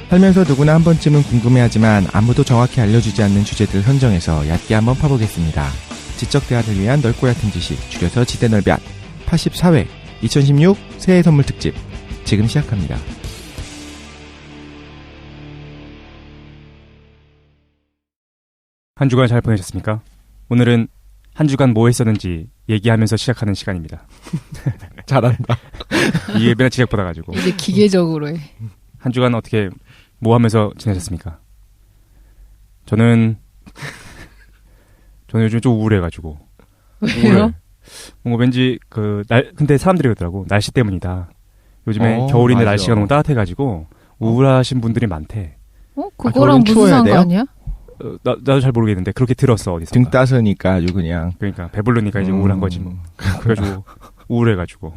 살면서 누구나 한 번쯤은 궁금해하지만 아무도 정확히 알려주지 않는 주제들을 선정해서 얕게 한번 파보겠습니다. 지적 대화를 위한 넓고 얕은 지식, 줄여서 지대넓이앗 84회 2016 새해 선물 특집 지금 시작합니다. 한 주간 잘 보내셨습니까? 오늘은 한 주간 뭐 했었는지 얘기하면서 시작하는 시간입니다. 잘한다. 이게 맨날 지적 받아가지고. 이제 기계적으로 해. 한 주간 어떻게 뭐 하면서 지내셨습니까? 저는 요즘 좀 우울해가지고. 왜요? 뭔가 왠지 근데 사람들이 그러더라고. 날씨 때문이다. 요즘에 겨울인데 맞아. 날씨가 너무 따뜻해가지고 우울하신 분들이 많대. 그거랑 무슨 상관이야? 나도 잘 모르겠는데 그렇게 들었어 어디서. 등 따스니까 아주 그냥. 그러니까 배부르니까 이제 우울한 거지 뭐. 그래가지고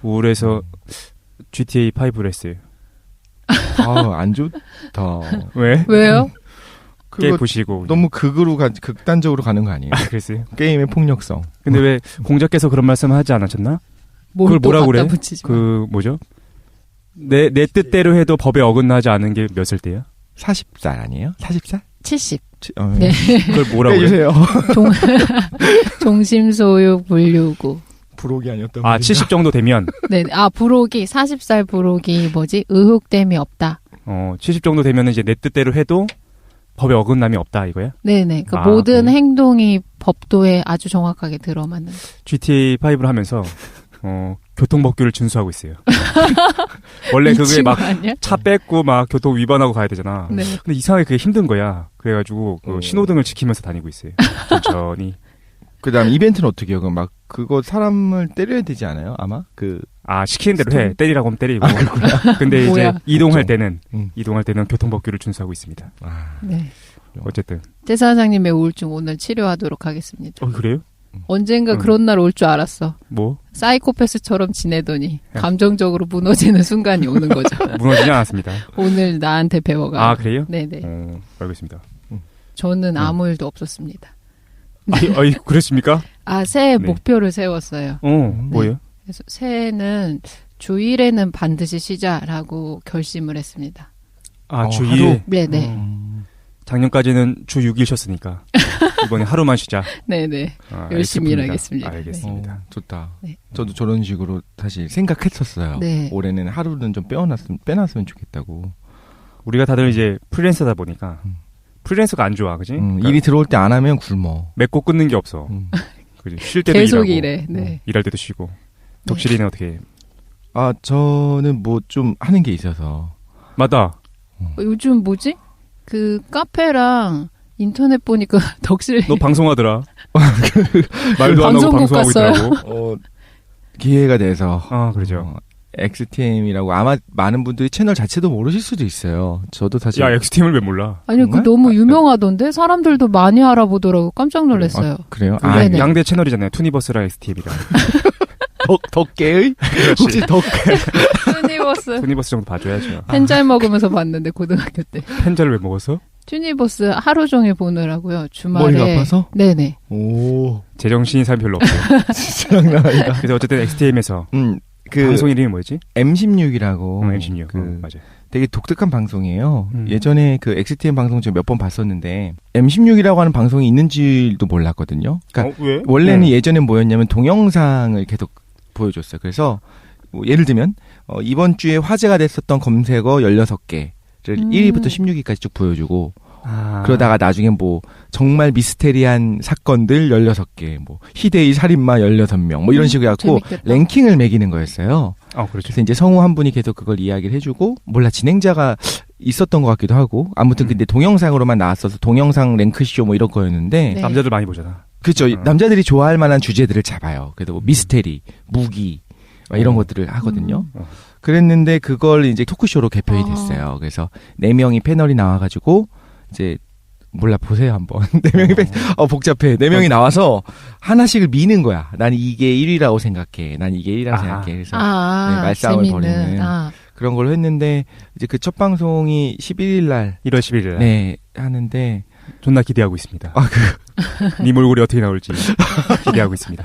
우울해서 GTA 5를 했어요. 안 좋다. 왜? 왜요? 게임 보시고 너무 극단적으로 가는 거 아니에요? 그랬어요? 게임의 폭력성. 근데 왜 공자께서 그런 말씀 하지 않으셨나? 뭘 그걸 뭐라고 그래? 붙이지 마. 뭐죠? 내 뜻대로 해도 법에 어긋나지 않은 게 몇 살 때야? 40살 아니에요? 40살? 70. 네. 그걸 뭐라고 해주세요. 종심소유 불류구. 부록이 아니었던 70 정도 되면 네. 부록이 40살 부록이 의혹됨이 없다. 70 정도 되면 이제 내 뜻대로 해도 법에 어긋남이 없다 이거야? 네네. 모든 그래? 행동이 법도에 아주 정확하게 들어맞는. GTA 5를 하면서 교통법규를 준수하고 있어요. 원래 그게 막 차 뺏고 막 교통 위반하고 가야 되잖아. 네. 근데 이상하게 그게 힘든 거야. 그래가지고 신호등을 지키면서 다니고 있어요. 천천히. 그다음 이벤트는 어떻게 해요? 그럼 막 그거 사람을 때려야 되지 않아요? 아마 시키는 대로 해. 때리라고 하면 때리고. 근데 이제 이동할 때는 교통법규를 준수하고 있습니다. 네. 어쨌든 제 사장님의 우울증 오늘 치료하도록 하겠습니다. 그래요? 언젠가 그런 날 올 줄 알았어. 뭐? 사이코패스처럼 지내더니 감정적으로 무너지는 순간이 오는 거죠. 무너지지 않았습니다. 오늘 나한테 배워가. 그래요? 네네. 알겠습니다. 저는 아무 일도 없었습니다. 그랬습니까? 새해 목표를 세웠어요. 뭐예요? 그래서 새해는 주일에는 반드시 쉬자라고 결심을 했습니다. 주 2일? 네네. 작년까지는 주 6일 쉬었으니까 이번에 하루만 쉬자. 네네. 열심히 일하겠습니다. 알겠습니다. 좋다. 네. 저도 저런 식으로 사실 생각했었어요. 네. 올해는 하루는 좀 빼놨으면 좋겠다고. 우리가 다들 이제 프리랜서다 보니까 프리랜서가 안 좋아, 그지? 그러니까 일이 들어올 때 안 하면 굶어. 맺고 끊는 게 없어. 그지? 쉴 때도 계속 일하고, 일해. 네. 일할 때도 쉬고. 독실이는 어떻게? 저는 뭐 좀 하는 게 있어서. 맞다. 요즘 카페랑 인터넷 보니까 덕실. 너 방송하더라. 말도 안 하고 방송하고 있더라고. 기회가 돼서. 그러죠. XTM이라고 아마 많은 분들이 채널 자체도 모르실 수도 있어요. 저도 사실. XTM을 왜 몰라? 아니, 너무 유명하던데? 사람들도 많이 알아보더라고. 깜짝 놀랐어요. 그래요? 양대 채널이잖아요. 투니버스랑 XTM이랑. 덕계의? 혹시 덕계? 투니버스 정도 봐줘야죠. 펜잘 먹으면서 봤는데, 고등학교 때. 펜잘을 왜 먹었어? 투니버스 하루 종일 보느라고요. 주말에. 머리가 아파서? 네네. 제정신인 사람이 별로 없어요. 진짜 장난 아니다. 그래서 어쨌든 XTM에서 방송 이름이 뭐였지? M16이라고. M16. 맞아요. 되게 독특한 방송이에요. 예전에 XTM 방송 제가 몇 번 봤었는데 M16이라고 하는 방송이 있는지도 몰랐거든요. 그러니까 왜? 원래는 예전에 뭐였냐면 동영상을 계속 보여줬어요. 그래서 예를 들면 이번 주에 화제가 됐었던 검색어 16개를 1위부터 16위까지 쭉 보여주고 그러다가 나중에 정말 미스테리한 사건들 16개, 희대의 살인마 16명, 이런 식으로 해갖고 랭킹을 매기는 거였어요. 그렇죠. 그래서 이제 성우 한 분이 계속 그걸 이야기를 해주고, 진행자가 있었던 것 같기도 하고, 아무튼 근데 동영상으로만 나왔어서 동영상 랭크쇼 이런 거였는데. 네. 남자들 많이 보잖아. 그렇죠. 남자들이 좋아할 만한 주제들을 잡아요. 그래도 미스테리, 무기, 이런 것들을 하거든요. 그랬는데 그걸 이제 토크쇼로 개편이 됐어요. 그래서 4명이 패널이 나와가지고, 이제 보세요 한번. 4명이 복잡해. 4명이 나와서 하나씩을 미는 거야. 난 이게 1위라고 생각해. 난 이게 1위라고 생각해. 그래서 말싸움을 벌이는 그런 걸 했는데 이제 그 첫 방송이 11일 날 1월 11일 날 하는데 존나 기대하고 있습니다. 네 몰골이 어떻게 나올지 기대하고 있습니다.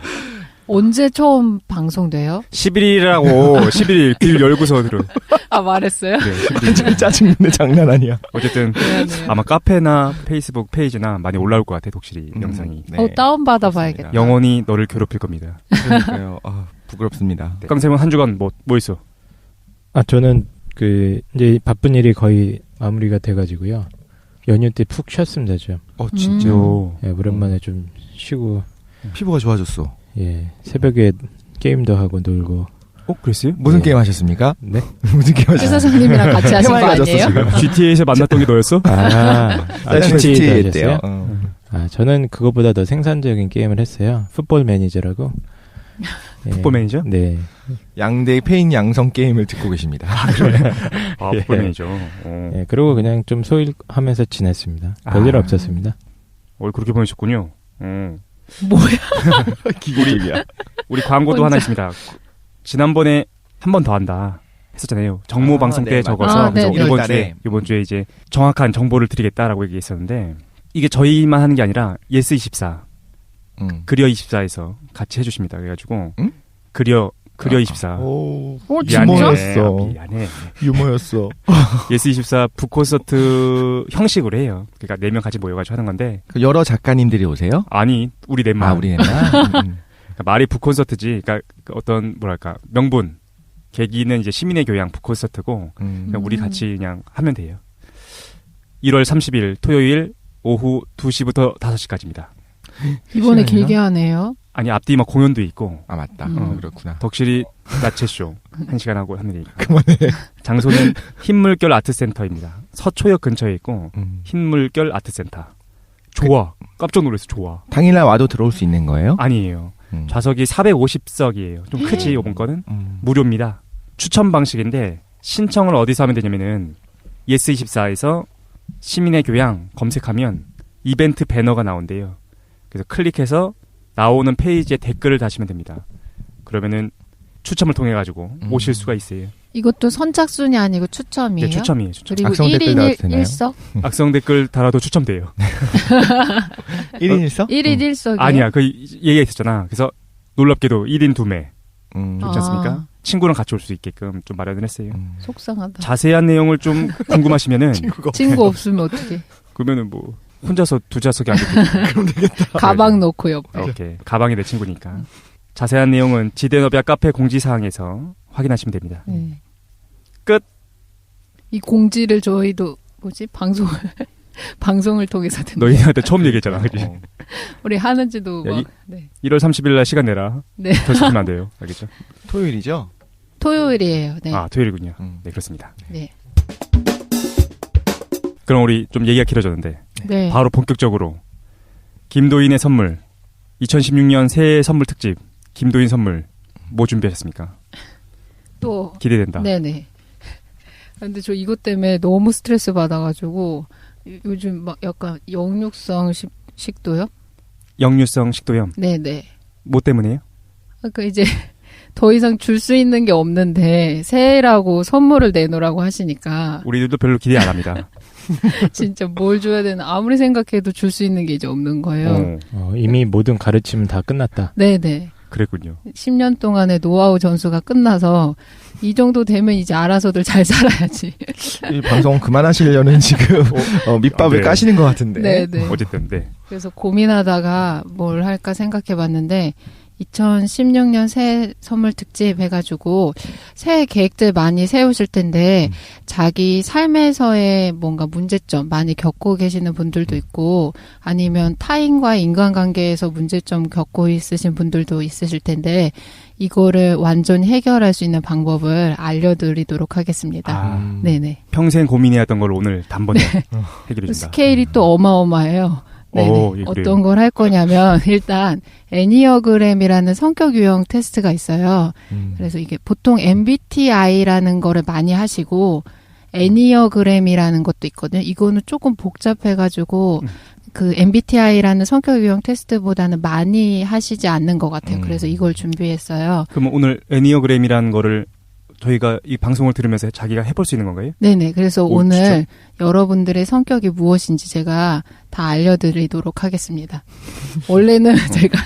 언제 처음 방송돼요? 11일이라고 11일 길 열고서 들어. 아, 말했어요? 네, 11일. 짜증내 장난 아니야. 어쨌든 미안해요. 아마 카페나 페이스북 페이지나 많이 올라올 것 같아 독실이 영상이. 네. 다운받아 봐야겠다. 영원히 너를 괴롭힐 겁니다. 그러니까요. 부끄럽습니다. 네. 깡쌤은 한 주간 뭐 있어? 저는 이제 바쁜 일이 거의 마무리가 돼가지고요. 연휴 때 푹 쉬었습니다, 좀. 진짜. 예, 오랜만에 좀 쉬고. 피부가 좋아졌어. 예, 새벽에 게임도 하고 놀고. 그랬어요? 무슨 예. 게임 하셨습니까? 네? 무슨 게임 하셨어요? 회사장님이랑 같이 하신 거 해맑아졌어, 아니에요? 지금. GTA에서 만났던 게 너였어? GTA 하셨어요? 했대요. 저는 그거보다 더 생산적인 게임을 했어요. 풋볼 매니저라고. 예. 풋볼 매니저? 네. 양대 페인 양성 게임을 듣고 계십니다. 풋볼 매니저. 예, 그리고 그냥 좀 소일하면서 지냈습니다. 별일 없었습니다. 그렇게 보내셨군요. 뭐야? 기고리야. 우리 광고도 혼자. 하나 있습니다. 지난번에 한 번 더 한다 했었잖아요. 정모 방송 때 네, 적어서 그래서 네, 네. 이번 주에 이제 정확한 정보를 드리겠다라고 얘기했었는데 이게 저희만 하는 게 아니라 예스24 그려24에서 같이 해주십니다. 그래가지고 응? 그려24 오, 진짜? 미안해. 유머였어. 예스24 북콘서트 형식으로 해요. 그러니까 4명 같이 모여가지고 하는 건데 그 여러 작가님들이 오세요? 아니 우리 넷만 우리 넷만. 그러니까 말이 북콘서트지. 그러니까 어떤 뭐랄까 명분 계기는 이제 시민의 교양 북콘서트고 그냥 우리 같이 그냥 하면 돼요. 1월 30일 토요일 오후 2시부터 5시까지입니다. 이번에 시간이나? 길게 하네요. 아니 앞뒤 막 공연도 있고 맞다. 그렇구나. 덕실이 나체쇼 1시간 하고 하는 얘기. 장소는 흰물결 아트센터입니다. 서초역 근처에 있고 흰물결 아트센터. 좋아. 깜짝 놀랐어. 좋아. 당일날 와도 들어올 수 있는 거예요? 아니에요. 좌석이 450석이에요. 좀 크지 이번 거는? 무료입니다. 추천 방식인데 신청을 어디서 하면 되냐면은 예스24에서 시민의 교양 검색하면 이벤트 배너가 나온대요. 그래서 클릭해서 나오는 페이지에 댓글을 다시면 됩니다. 그러면은 추첨을 통해 가지고 오실 수가 있어요. 이것도 선착순이 아니고 추첨이에요? 네, 추첨이에요. 추첨. 그리고 악성 댓글 1인 달아도 되나요? 1석? 악성 댓글 달아도 추첨돼요. 1인 1석? 1인 1석이요? 아니야. 그 얘기가 있었잖아. 그래서 놀랍게도 1인 2매. 그렇지 않습니까? 친구랑 같이 올 수 있게끔 좀 마련을 했어요. 속상하다. 자세한 내용을 좀 궁금하시면은 친구 없으면 어떡해. 그러면은 뭐 혼자서 두 좌석이 안 되겠다. 그럼 되겠다. 가방 놓고 옆에. 오케이. 가방이 내 친구니까. 자세한 내용은 지대너비아 카페 공지사항에서 확인하시면 됩니다. 네. 끝. 이 공지를 저희도 방송을 통해서 듣는 너희한테 처음 얘기했잖아. 그치? 우리 하는지도 야, 막 네. 1월 30일 날 시간 내라. 네. 더 시키면 안 돼요. 알겠죠? 토요일이죠? 토요일이에요. 네. 토요일이군요. 네, 그렇습니다. 네. 그럼 우리 좀 얘기가 길어졌는데 네. 바로 본격적으로 김도인의 선물 2016년 새해 선물 특집 김도인 선물 뭐 준비하셨습니까? 또 기대된다. 네네. 근데 저 이것 때문에 너무 스트레스 받아가지고 요즘 막 약간 역류성 식도요? 역류성 식도염. 네네. 뭐 때문에요? 그러니까 이제 더 이상 줄 수 있는 게 없는데 새해라고 선물을 내놓으라고 하시니까 우리들도 별로 기대 안 합니다. 진짜 뭘 줘야 되나 아무리 생각해도 줄 수 있는 게 이제 없는 거예요. 이미 모든 가르침은 다 끝났다. 네네. 그랬군요. 10년 동안의 노하우 전수가 끝나서 이 정도 되면 이제 알아서들 잘 살아야지. 이 방송 그만하시려는 지금 밑밥을 네. 까시는 것 같은데. 네네. 어쨌든 네. 그래서 고민하다가 뭘 할까 생각해봤는데 2016년 새해 선물 특집 해가지고 새해 계획들 많이 세우실 텐데 자기 삶에서의 뭔가 문제점 많이 겪고 계시는 분들도 있고 아니면 타인과의 인간관계에서 문제점 겪고 있으신 분들도 있으실 텐데 이거를 완전히 해결할 수 있는 방법을 알려드리도록 하겠습니다. 네네. 평생 고민해왔던 걸 오늘 단번에 해결해 준다. 스케일이 또 어마어마해요. 네네. 예, 어떤 걸 할 거냐면 일단 애니어그램이라는 성격 유형 테스트가 있어요. 그래서 이게 보통 MBTI라는 거를 많이 하시고 애니어그램이라는 것도 있거든요. 이거는 조금 복잡해가지고 그 MBTI라는 성격 유형 테스트보다는 많이 하시지 않는 것 같아요. 그래서 이걸 준비했어요. 그럼 오늘 애니어그램이라는 거를 저희가 이 방송을 들으면서 자기가 해볼 수 있는 건가요? 네네. 그래서 오늘 진짜? 여러분들의 성격이 무엇인지 제가 다 알려드리도록 하겠습니다. 원래는 제가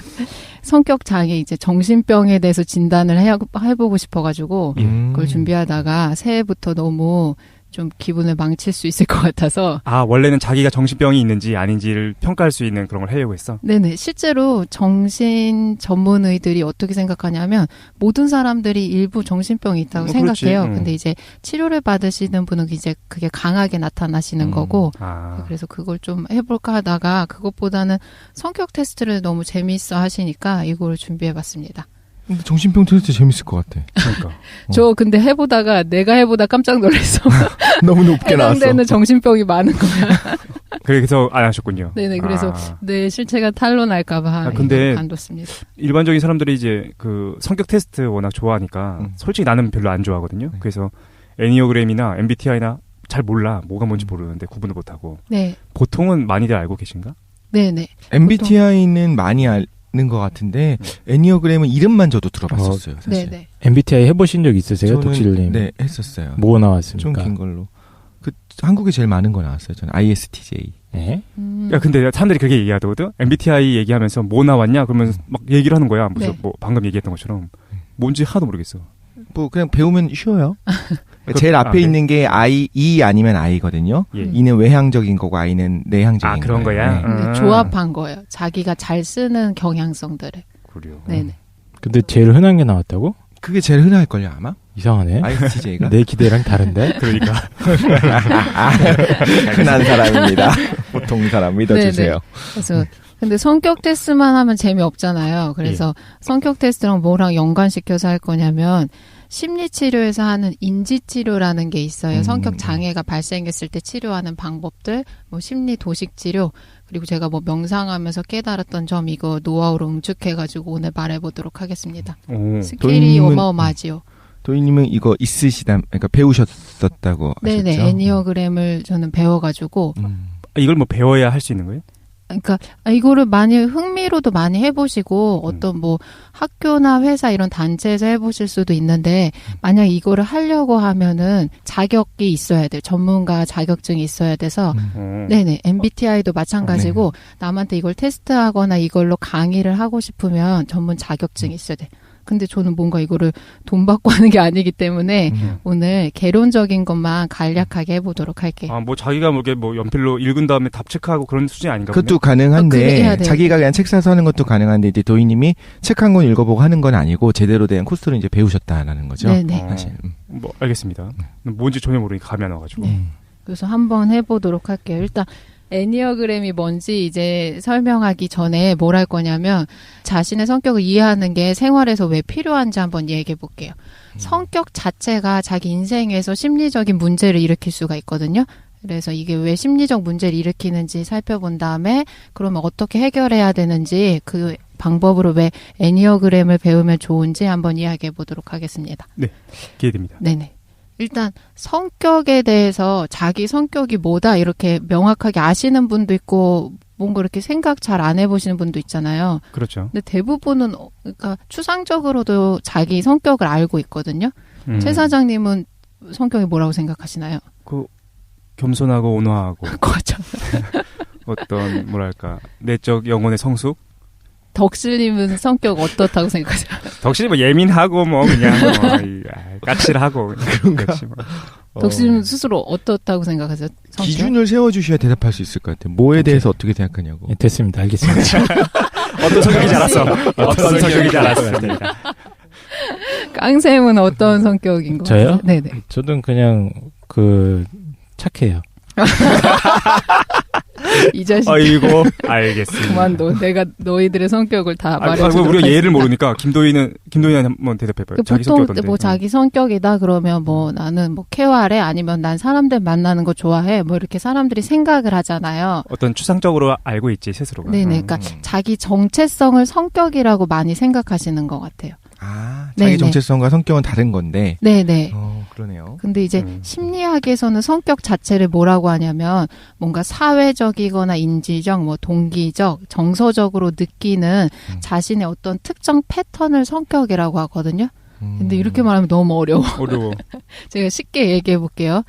성격 장애 이제 정신병에 대해서 진단을 해보고 싶어가지고 그걸 준비하다가 새해부터 너무 좀 기분을 망칠 수 있을 것 같아서. 아, 원래는 자기가 정신병이 있는지 아닌지를 평가할 수 있는 그런 걸 하려고 했어? 네네. 실제로 정신 전문의들이 어떻게 생각하냐면 모든 사람들이 일부 정신병이 있다고 생각해요. 근데 이제 치료를 받으시는 분은 이제 그게 강하게 나타나시는 거고. 그래서 그걸 좀 해볼까 하다가 그것보다는 성격 테스트를 너무 재미있어 하시니까 이걸 준비해봤습니다. 근데 정신병 테스트 재밌을 것 같아. 그러니까. 저 근데 내가 해보다 깜짝 놀랐어. 너무 높게 나왔어. 해당되는 정신병이 많은 거야. 그래서 안 하셨군요. 네네. 그래서 내 실체가 탄로날까봐 근데 간뒀습니다. 일반적인 사람들이 이제 그 성격 테스트 워낙 좋아하니까 솔직히 나는 별로 안 좋아하거든요. 그래서 애니어그램이나 MBTI나 잘 몰라. 뭐가 뭔지 모르는데 구분을 못하고. 네. 보통은 많이들 알고 계신가? 네네. MBTI는 많이 아는 것 같은데 애니어그램은 이름만 저도 들어봤었어요. 사실. 네네. MBTI 해보신 적 있으세요, 저는, 독실님? 네, 했었어요. 뭐 나왔습니까? 좀 긴 걸로. 한국에 제일 많은 거 나왔어요. 저는 ISTJ. 네? 야, 근데 사람들이 그렇게 얘기하거든? MBTI 얘기하면서 뭐 나왔냐? 그러면 막 얘기를 하는 거야. 무슨 네. 뭐 방금 얘기했던 것처럼. 뭔지 하나도 모르겠어. 뭐 그냥 배우면 쉬워요. 제일 앞에 있는 게 E 아니면 I거든요. 예. E는 외향적인 거고 I는 내향적인 거예요. 그런 거야? 네, 조합한 거예요. 자기가 잘 쓰는 경향성들을. 그래요. 네네. 근데 제일 흔한 게 나왔다고? 그게 제일 흔할걸요 아마? 이상하네. ISTJ가? 내 기대랑 다른데? 그러니까. 흔한 사람입니다. 보통 사람 믿어주세요. 그래서 근데 성격 테스트만 하면 재미없잖아요. 그래서 성격 테스트랑 뭐랑 연관시켜서 할 거냐면 심리치료에서 하는 인지치료라는 게 있어요. 성격 장애가 발생했을 때 치료하는 방법들, 뭐 심리 도식치료, 그리고 제가 뭐 명상하면서 깨달았던 점 이거 노하우로 응축해가지고 오늘 말해보도록 하겠습니다. 스케일이 도희님은- 어마어마하지요. 도희님은 이거 그러니까 배우셨었다고 하셨죠? 네네. 애니어그램을 저는 배워가지고 이걸 뭐 배워야 할 수 있는 거예요? 그러니까 이거를 많이 흥미로도 많이 해보시고 어떤 뭐 학교나 회사 이런 단체에서 해보실 수도 있는데 만약 이거를 하려고 하면은 자격이 있어야 돼요. 전문가 자격증이 있어야 돼서 네네. MBTI도 마찬가지고 남한테 이걸 테스트하거나 이걸로 강의를 하고 싶으면 전문 자격증이 있어야 돼. 근데 저는 뭔가 이거를 돈 받고 하는 게 아니기 때문에 오늘 개론적인 것만 간략하게 해보도록 할게요. 아, 뭐 자기가 뭐 연필로 읽은 다음에 답 체크하고 그런 수준이 아닌가 보네. 그것도 그게 가능한데 해야 돼요. 자기가 그냥 책 사서 하는 것도 가능한데 이제 도희님이 책 한 권 읽어보고 하는 건 아니고 제대로 된 코스를 이제 배우셨다라는 거죠. 네네. 사실. 뭐 알겠습니다. 뭔지 전혀 모르니까 감이 안 와가지고. 그래서 한번 해보도록 할게요. 일단 애니어그램이 뭔지 이제 설명하기 전에 뭘 할 거냐면 자신의 성격을 이해하는 게 생활에서 왜 필요한지 한번 얘기해 볼게요. 성격 자체가 자기 인생에서 심리적인 문제를 일으킬 수가 있거든요. 그래서 이게 왜 심리적 문제를 일으키는지 살펴본 다음에 그러면 어떻게 해결해야 되는지 그 방법으로 왜 애니어그램을 배우면 좋은지 한번 이야기해 보도록 하겠습니다. 네, 기대됩니다. 네네. 일단 성격에 대해서 자기 성격이 뭐다 이렇게 명확하게 아시는 분도 있고 뭔가 이렇게 생각 잘 안 해보시는 분도 있잖아요. 그렇죠. 근데 대부분은 그러니까 추상적으로도 자기 성격을 알고 있거든요. 최 사장님은 성격이 뭐라고 생각하시나요? 그 겸손하고 온화하고 거죠. 어떤 뭐랄까 내적 영혼의 성숙. 덕실님은 성격 어떻다고 생각하세요? 덕실이 뭐 예민하고 뭐 그냥 까칠하고 그런가. 덕실님 스스로 어떻다고 생각하세요? 성격? 기준을 세워주셔야 대답할 수 있을 것 같아요. 뭐에 대해서 어떻게 생각하냐고. 네, 됐습니다. 알겠습니다. 어떤 성격인지 알았어. 어떤 성격인지 알았습니다. 깡쌤은 어떤 성격인 것 저요? 같아요? 네네. 저는 그냥 착해요. 이 자식 아이고 알겠습니다. 그만둬. 내가 너희들의 성격을 다 말해주도록 우리가 예를 하겠습니다. 모르니까 김도희는 한번 대답해봐요. 자기 성격 보통 어떤데? 뭐 자기 성격이다 그러면 뭐 나는 뭐 쾌활해 아니면 난 사람들 만나는 거 좋아해 뭐 이렇게 사람들이 생각을 하잖아요. 어떤 추상적으로 알고 있지 스스로가. 네네. 그러니까 자기 정체성을 성격이라고 많이 생각하시는 것 같아요. 자기 네네. 정체성과 성격은 다른 건데. 네네. 그러네요. 근데 이제 심리학에서는 성격 자체를 뭐라고 하냐면 뭔가 사회적이거나 인지적, 뭐 동기적, 정서적으로 느끼는 자신의 어떤 특정 패턴을 성격이라고 하거든요. 근데 이렇게 말하면 너무 어려워. 어려워. 제가 쉽게 얘기해 볼게요.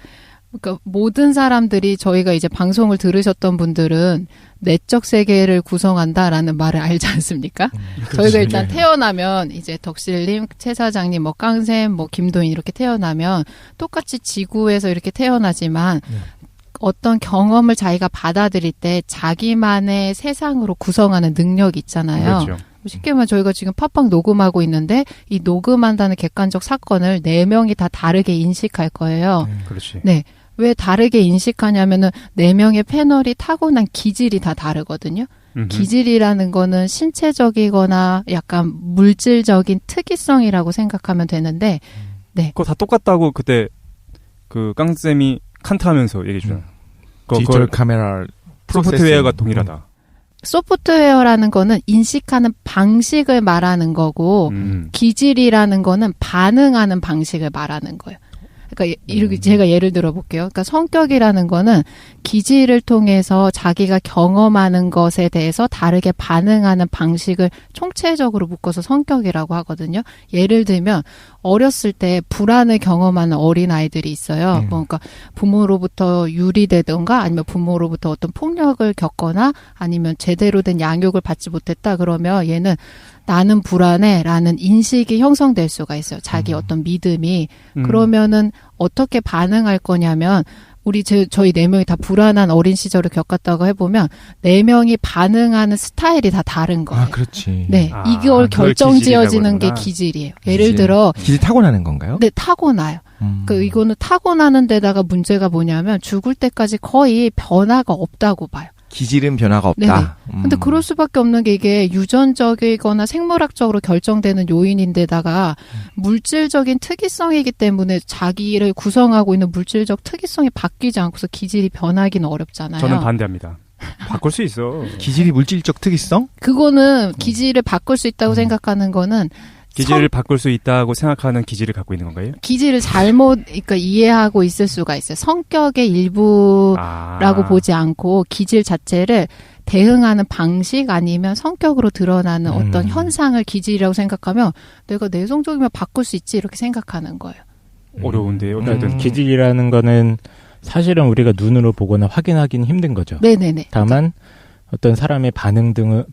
그러니까 모든 사람들이 저희가 이제 방송을 들으셨던 분들은 내적 세계를 구성한다라는 말을 알지 않습니까? 저희가 일단 태어나면 이제 덕실님, 최 사장님, 뭐 깡샘, 뭐 김도인 이렇게 태어나면 똑같이 지구에서 이렇게 태어나지만 어떤 경험을 자기가 받아들일 때 자기만의 세상으로 구성하는 능력이 있잖아요. 그렇죠. 쉽게 말하면 저희가 지금 팟빵 녹음하고 있는데 이 녹음한다는 객관적 사건을 4명이 다 다르게 인식할 거예요. 그렇지. 네. 왜 다르게 인식하냐면은 4명의 패널이 타고난 기질이 다 다르거든요. 기질이라는 거는 신체적이거나 약간 물질적인 특이성이라고 생각하면 되는데, 네. 그거 다 똑같다고 그때 그 깡쌤이 칸트 하면서 얘기해 주잖아요. 디지털 카메라 소프트웨어가 동일하다. 소프트웨어라는 거는 인식하는 방식을 말하는 거고, 기질이라는 거는 반응하는 방식을 말하는 거예요. 그러니까 이렇게 제가 예를 들어 볼게요. 그러니까 성격이라는 거는 기질을 통해서 자기가 경험하는 것에 대해서 다르게 반응하는 방식을 총체적으로 묶어서 성격이라고 하거든요. 예를 들면 어렸을 때 불안을 경험하는 어린아이들이 있어요. 그러니까 부모로부터 유리되던가 아니면 부모로부터 어떤 폭력을 겪거나 아니면 제대로 된 양육을 받지 못했다 그러면 얘는 나는 불안해라는 인식이 형성될 수가 있어요. 자기 어떤 믿음이. 그러면은 어떻게 반응할 거냐면 저희 4명이 다 불안한 어린 시절을 겪었다고 해보면 4명이 반응하는 스타일이 다 다른 거예요. 아, 그렇지. 네, 이걸 결정지어지는 게 기질이에요. 예를 들어 기질 타고나는 건가요? 네, 타고나요. 이거는 타고나는 데다가 문제가 뭐냐면 죽을 때까지 거의 변화가 없다고 봐요. 기질은 변화가 없다. 근데 그럴 수밖에 없는 게 이게 유전적이거나 생물학적으로 결정되는 요인인데다가 물질적인 특이성이기 때문에 자기를 구성하고 있는 물질적 특이성이 바뀌지 않고서 기질이 변하기는 어렵잖아요. 저는 반대합니다. 바꿀 수 있어. 기질이 물질적 특이성? 그거는 기질을 바꿀 수 있다고 생각하는 거는 기질을 바꿀 수 있다고 생각하는 기질을 갖고 있는 건가요? 기질을 그러니까 이해하고 있을 수가 있어요. 성격의 일부라고 보지 않고 기질 자체를 대응하는 방식 아니면 성격으로 드러나는 어떤 현상을 기질이라고 생각하면 내가 내성적이면 바꿀 수 있지 이렇게 생각하는 거예요. 어려운데요. 기질이라는 거는 사실은 우리가 눈으로 보거나 확인하기는 힘든 거죠. 네네네. 다만 어떤 사람의 반응 등을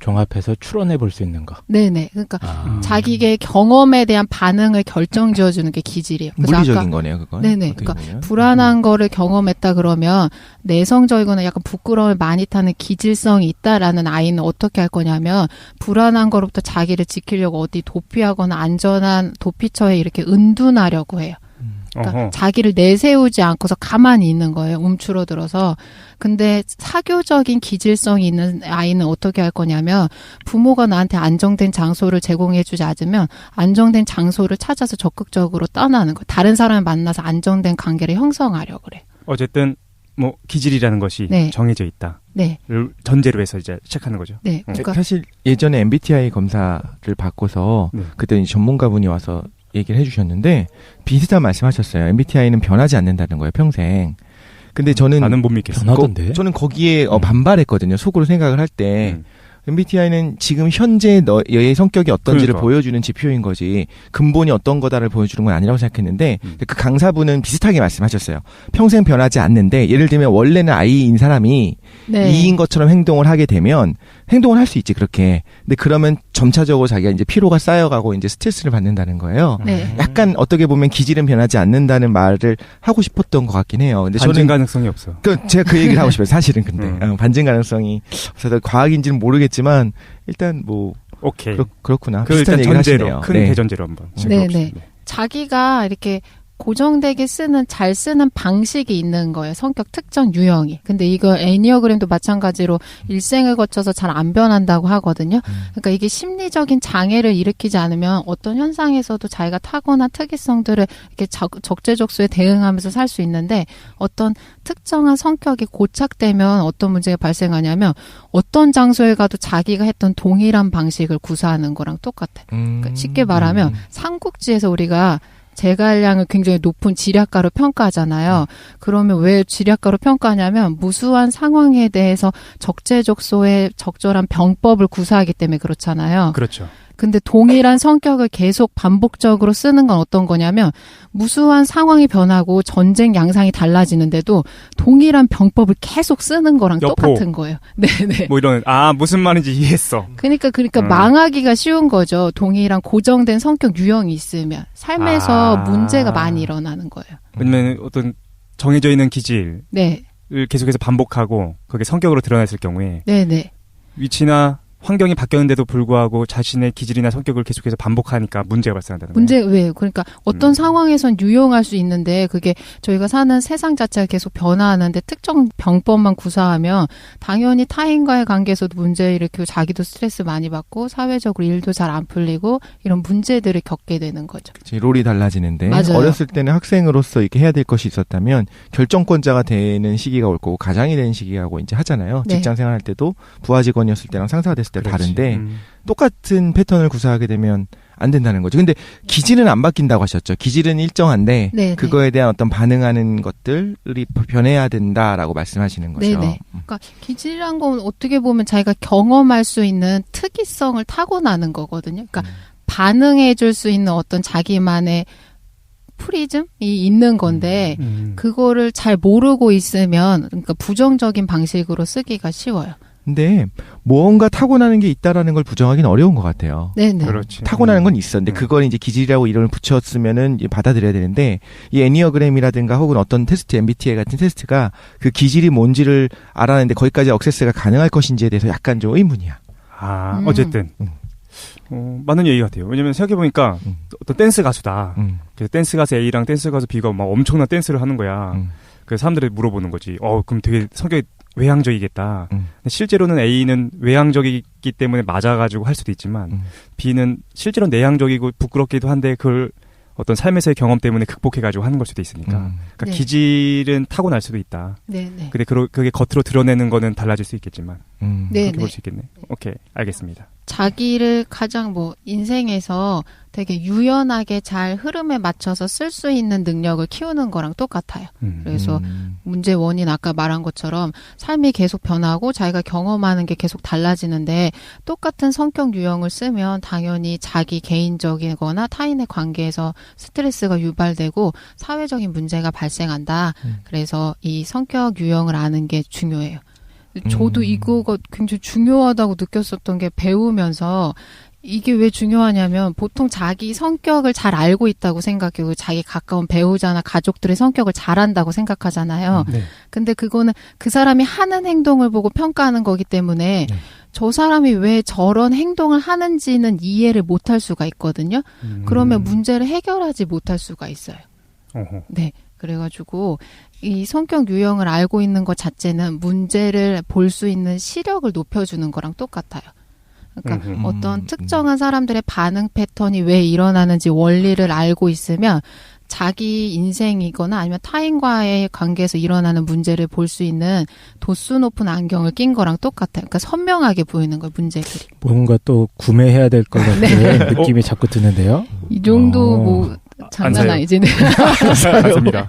종합해서 추론해 볼 수 있는 거. 네네. 그러니까 자기의 경험에 대한 반응을 결정지어주는 게 기질이에요. 물리적인 거네요, 그건. 네네. 그러니까 불안한 거를 경험했다 그러면 내성적이거나 약간 부끄러움을 많이 타는 기질성이 있다라는 아이는 어떻게 할 거냐면 불안한 거로부터 자기를 지키려고 어디 도피하거나 안전한 도피처에 이렇게 은둔하려고 해요. 그러니까 자기를 내세우지 않고서 가만히 있는 거예요. 움츠러들어서. 근데 사교적인 기질성이 있는 아이는 어떻게 할 거냐면 부모가 나한테 안정된 장소를 제공해주지 않으면 안정된 장소를 찾아서 적극적으로 떠나는 거예요. 다른 사람을 만나서 안정된 관계를 형성하려고 그래요. 어쨌든 뭐 기질이라는 것이 정해져 있다. 네. 전제로 해서 이제 시작하는 거죠. 네. 그러니까 사실 예전에 MBTI 검사를 받고서 그때 전문가분이 와서 얘기를 해주셨는데 비슷한 말씀하셨어요. MBTI는 변하지 않는다는 거예요, 평생. 근데 저는 나는 못 믿겠어요. 변하던데. 저는 거기에 반발했거든요. 속으로 생각을 할 때. MBTI는 지금 현재 너의 성격이 어떤지를 보여주는 지표인 거지 근본이 어떤 거다를 보여주는 건 아니라고 생각했는데 그 강사분은 비슷하게 말씀하셨어요. 평생 변하지 않는데 예를 들면 원래는 I인 사람이 E인 것처럼 행동을 하게 되면 행동을 할 수 있지 그렇게. 근데 그러면 점차적으로 자기가 이제 피로가 쌓여가고 이제 스트레스를 받는다는 거예요. 약간 어떻게 보면 기질은 변하지 않는다는 말을 하고 싶었던 것 같긴 해요. 근데 반증 저는 가능성이 없어. 제가 그 얘기를 하고 싶어요. 사실은 근데 반증 가능성이 없어서 과학인지는 모르겠지만 일단 뭐 오케이 그렇구나. 그 비슷한 일단 얘기를 전제로 하시네요. 큰 대전제로 한번. 네네. 자기가 이렇게 고정되게 잘 쓰는 방식이 있는 거예요. 성격 특정 유형이. 근데 이거 애니어그램도 마찬가지로 일생을 거쳐서 잘 안 변한다고 하거든요. 그러니까 이게 심리적인 장애를 일으키지 않으면 어떤 현상에서도 자기가 타고난 특이성들을 이렇게 적재적소에 대응하면서 살 수 있는데 어떤 특정한 성격이 고착되면 어떤 문제가 발생하냐면 어떤 장소에 가도 자기가 했던 동일한 방식을 구사하는 거랑 똑같아. 그러니까 쉽게 말하면 삼국지에서 우리가 제갈량을 굉장히 높은 지략가로 평가하잖아요. 그러면 왜 지략가로 평가하냐면 무수한 상황에 대해서 적재적소에 적절한 병법을 구사하기 때문에 그렇잖아요. 그렇죠. 근데 동일한 성격을 계속 반복적으로 쓰는 건 어떤 거냐면 무수한 상황이 변하고 전쟁 양상이 달라지는데도 동일한 병법을 계속 쓰는 거랑 여포. 똑같은 거예요. 네네. 뭐 이런 무슨 말인지 이해했어. 그러니까 망하기가 쉬운 거죠. 동일한 고정된 성격 유형이 있으면 삶에서 문제가 많이 일어나는 거예요. 왜냐면 어떤 정해져 있는 기질을 네. 계속해서 반복하고 그게 성격으로 드러났을 경우에 네네. 위치나 환경이 바뀌었는데도 불구하고 자신의 기질이나 성격을 계속해서 반복하니까 문제가 발생한다는 거예요. 문제 왜? 그러니까 어떤 상황에선 유용할 수 있는데 그게 저희가 사는 세상 자체가 계속 변화하는데 특정 병법만 구사하면 당연히 타인과의 관계에서도 문제 일으키고 자기도 스트레스 많이 받고 사회적으로 일도 잘 안 풀리고 이런 문제들을 겪게 되는 거죠. 그치, 롤이 달라지는데 맞아요. 어렸을 때는 학생으로서 이렇게 해야 될 것이 있었다면 결정권자가 되는 시기가 올 거고 가장이 되는 시기하고 이제 하잖아요. 네. 직장 생활할 때도 부하 직원이었을 때랑 상사가 됐을 때 그렇지. 다른데 똑같은 패턴을 구사하게 되면 안 된다는 거죠. 근데 기질은 안 바뀐다고 하셨죠. 기질은 일정한데 네, 그거에 대한 어떤 반응하는 것들이 변해야 된다라고 말씀하시는 거죠. 네네. 그러니까 기질이란 건 어떻게 보면 자기가 경험할 수 있는 특이성을 타고나는 거거든요. 그러니까 반응해 줄 수 있는 어떤 자기만의 프리즘이 있는 건데 그거를 잘 모르고 있으면 그러니까 부정적인 방식으로 쓰기가 쉬워요. 근데 무언가 타고나는 게 있다라는 걸 부정하기는 어려운 것 같아요. 네네. 그렇지. 타고나는 건 있어. 근데 그걸 이제 기질이라고 이름을 붙였으면은 이제 받아들여야 되는데 이 애니어그램이라든가 혹은 어떤 테스트, MBTI 같은 테스트가 그 기질이 뭔지를 알아내는데 거기까지 액세스가 가능할 것인지에 대해서 약간 좀 의문이야. 어쨌든 맞는 얘기 같아요. 왜냐면 생각해보니까 어떤 댄스 가수다. 그래서 댄스 가수 A랑 댄스 가수 B가 막 엄청난 댄스를 하는 거야. 그래서 사람들이 물어보는 거지. 그럼 되게 성격이 외향적이겠다. 근데 실제로는 A는 외향적이기 때문에 맞아가지고 할 수도 있지만 B는 실제로 내향적이고 부끄럽기도 한데 그걸 어떤 삶에서의 경험 때문에 극복해가지고 하는 걸 수도 있으니까. 그러니까 네. 기질은 타고날 수도 있다. 네네. 근데 그게 겉으로 드러내는 거는 달라질 수 있겠지만. 네네. 그렇게 볼 수 있겠네. 오케이, 알겠습니다. 자기를 가장 인생에서 되게 유연하게 잘 흐름에 맞춰서 쓸 수 있는 능력을 키우는 거랑 똑같아요. 그래서 문제 원인 아까 말한 것처럼 삶이 계속 변하고 자기가 경험하는 게 계속 달라지는데 똑같은 성격 유형을 쓰면 당연히 자기 개인적이거나 타인의 관계에서 스트레스가 유발되고 사회적인 문제가 발생한다. 그래서 이 성격 유형을 아는 게 중요해요. 저도 이거가 굉장히 중요하다고 느꼈었던 게 배우면서 이게 왜 중요하냐면 보통 자기 성격을 잘 알고 있다고 생각해요. 자기 가까운 배우자나 가족들의 성격을 잘 안다고 생각하잖아요. 네. 근데 그거는 그 사람이 하는 행동을 보고 평가하는 거기 때문에 저 사람이 왜 저런 행동을 하는지는 이해를 못할 수가 있거든요. 그러면 문제를 해결하지 못할 수가 있어요. 어허. 네. 그래가지고 이 성격 유형을 알고 있는 것 자체는 문제를 볼 수 있는 시력을 높여주는 거랑 똑같아요. 그러니까 어떤 특정한 사람들의 반응 패턴이 왜 일어나는지 원리를 알고 있으면 자기 인생이거나 아니면 타인과의 관계에서 일어나는 문제를 볼 수 있는 도수 높은 안경을 낀 거랑 똑같아요. 그러니까 선명하게 보이는 거예요, 문제들이. 뭔가 또 구매해야 될 것 같은 네. 느낌이 자꾸 드는데요. 이 정도 장난 아니지. 네. 맞습니다.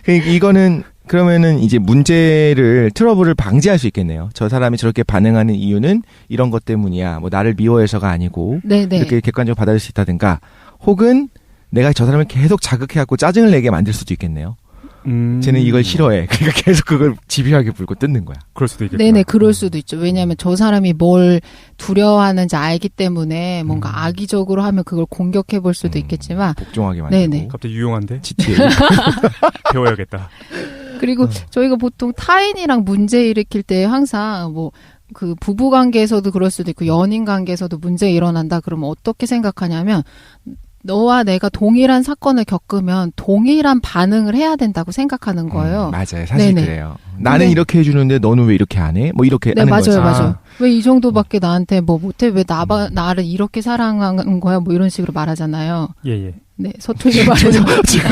이거는 그러면은 이제 문제를 트러블을 방지할 수 있겠네요. 저 사람이 저렇게 반응하는 이유는 이런 것 때문이야. 뭐 나를 미워해서가 아니고 네네. 이렇게 객관적으로 받아들일 수 있다든가 혹은 내가 저 사람을 계속 자극해갖고 짜증을 내게 만들 수도 있겠네요. 쟤는 이걸 싫어해. 그러니까 계속 그걸 집요하게 불고 뜯는 거야. 그럴 수도 있겠다. 네네, 그럴 수도 있죠. 왜냐하면 저 사람이 뭘 두려워하는지 알기 때문에 뭔가 악의적으로 하면 그걸 공격해 볼 수도 있겠지만. 복종하게 만들고. 네네. 갑자기 유용한데? GTA. 배워야겠다. 그리고 저희가 보통 타인이랑 문제 일으킬 때 항상 그 부부 관계에서도 그럴 수도 있고 연인 관계에서도 문제 일어난다 그러면 어떻게 생각하냐면 너와 내가 동일한 사건을 겪으면 동일한 반응을 해야 된다고 생가하는 거예요. 맞아요. 사실 네네. 그래요. 나는 이렇게 해주는데 너는 왜 이렇게 안 해? 뭐 이렇게 네, 하는 맞아요, 거지. 맞아요. 왜 이 정도밖에 나한테 못해? 왜 나를 이렇게 사랑하는 거야? 뭐 이런 식으로 말하잖아요. 예. 네, 서툴게 말해서. 지금